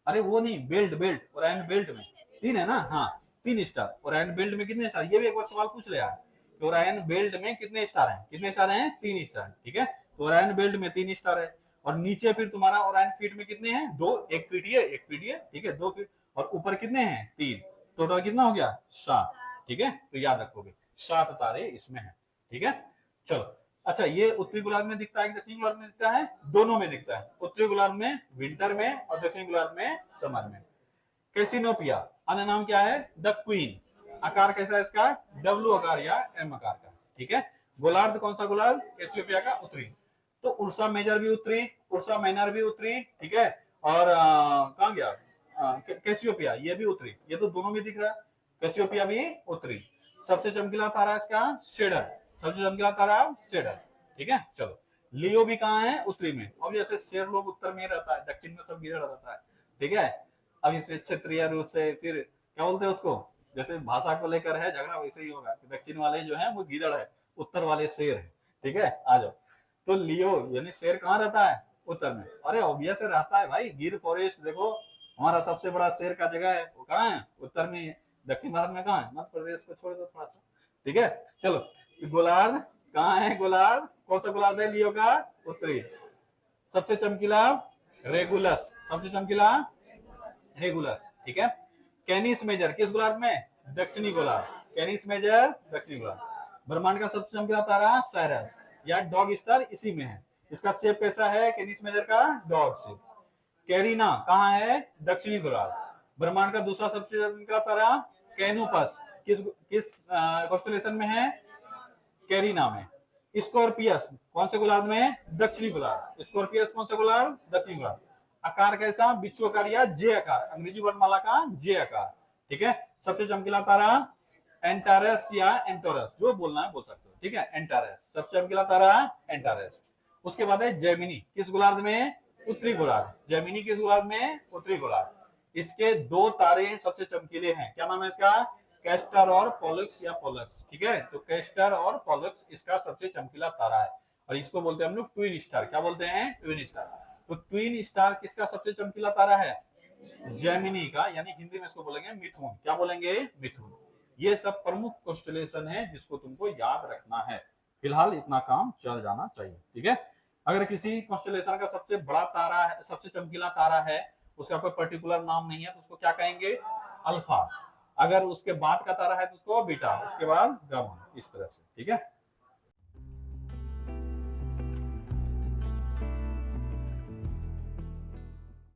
अरे वो नहीं, बेल्ट बेल्ट, ओरायन बेल्ट में 3 है ना, हाँ 3 स्टार। ओरायन बेल्ट में कितने स्टार? ये भी एक बार सवाल पूछ लिया है, ओरायन बेल्ट में कितने स्टार हैं? कितने स्टार हैं? 3 स्टार, ठीक है। तो ओरायन बेल्ट में 3 स्टार है। और नीचे फिर तुम्हारा ओरायन फीट में कितने हैं? 2, 1 फीट ये, 1 फीट ये, ठीक है, 2 फीट। और ऊपर कितने हैं? 3। टोटल कितना हो गया? 7, ठीक है। तो याद रखोगे 7 तारे इसमें है, ठीक है। चलो, अच्छा ये उत्तरी गोलार्ध में दिखता है कि दक्षिणी गोलार्ध में दिखता है? दोनों में दिखता है। उत्तरी गोलार्ध में विंटर में, और दक्षिणी गोलार्ध में समर में। कैसिनोपिया, अन्य नाम क्या है? The queen. आकार कैसा है इसका? डब्ल्यू आकार या एम आकार का, ठीक है। गोलार्ध कौन सा गोलार्ध? कैसियोपिया का उत्तरी। तो उर्सा मेजर भी उत्तरी, उर्सा माइनर भी उत्तरी, ठीक है। और कहाँ गया कैसियोपिया, ये भी उत्तरी। ये तो दोनों में दिख रहा है, कैसियोपिया भी उत्तरी। सबसे चमकीला तारा इसका शेडर, सबसे चमकीला तारा शेडर, ठीक है। चलो, लियो भी कहाँ है? उत्तरी में। अब जैसे शेर लोग उत्तर में रहता है, दक्षिण में सब गिरा रहता है, ठीक है। अब इसमें क्षेत्रीय रूप से फिर क्या बोलते हैं उसको, जैसे भाषा को लेकर है झगड़ा, वैसे ही होगा कि दक्षिण वाले जो है वो गीदड़ है, उत्तर वाले शेर है, ठीक है। आ जाओ, तो लियो यानी शेर कहाँ रहता है? उत्तर में। अरे ऑब्वियस रहता है भाई, गिर फॉरेस्ट देखो, हमारा सबसे बड़ा शेर का जगह है, वो कहाँ है? उत्तर में है। दक्षिण भारत में कहाँ है? मध्य प्रदेश को छोड़ दो थोड़ा सा, ठीक है। चलो, गोलार्ध कहाँ है? गोलार्ध कौन सा गोलार्ध है लियो का? उत्तरी। सबसे चमकीला रेगुलस, सबसे चमकीला रेगुलर, ठीक है। कैनिस मेजर किस गोलार्ध में? दक्षिणी गोलार्ध। कैनिस मेजर दक्षिणी गोलार्ध। ब्रह्मांड का सबसे चमकीला तारा साइरस या डॉग स्टार इसी में है। इसका शेप कैसा है? कैनिस मेजर का डॉग शेप। कैरिना कहाँ है? दक्षिणी गोलार्ध। ब्रह्मांड का दूसरा सबसे चमकीला तारा कैनोपस किस किस कॉन्स्टेलेशन में है? कैरिना में। स्कॉर्पियस कौन से गोलार्ध में? दक्षिणी गोलार्ध। स्कॉर्पियस कौन सा गोलार्ध? दक्षिणी गोलार्ध। आकार कैसा? बिच्छू आकार या जे आकार, अंग्रेजी वर्णमाला का जे आकार, ठीक है। सबसे चमकीला तारा एंटारस या एंटोरस, जो बोलना है बोल सकते हो, ठीक है। एंटारस सबसे चमकीला तारा एंटारस। उसके बाद है जेमिनी किस गोलार्ध में? उत्तरी गोलार्ध। जेमिनी किस गोलार्ध में? उत्तरी गोलार्ध। इसके 2 तारे सबसे चमकीले हैं, क्या नाम है इसका? कैस्टर और पोलक्स या पोलक्स, ठीक है। तो कैस्टर और पोलक्स इसका सबसे चमकीला तारा है, और इसको बोलते हैं हम लोग ट्विन स्टार। क्या बोलते हैं? Twin star. तो ट्विन स्टार किसका सबसे चमकीला तारा है? जेमिनी का, यानी हिंदी में इसको बोलेंगे मिथुन। क्या बोलेंगे? मिथुन। ये सब प्रमुख कॉन्स्टेलेशन है जिसको तुमको याद रखना है। फिलहाल इतना काम चल जाना चाहिए, ठीक है। अगर किसी कॉन्स्टेलेशन का सबसे बड़ा तारा है, सबसे चमकीला तारा है, उसका कोई पर्टिकुलर नाम नहीं है, तो उसको क्या कहेंगे? अल्फा। अगर उसके बाद का तारा है तो उसको बीटा, उसके बाद गामा, इस तरह से, ठीक है।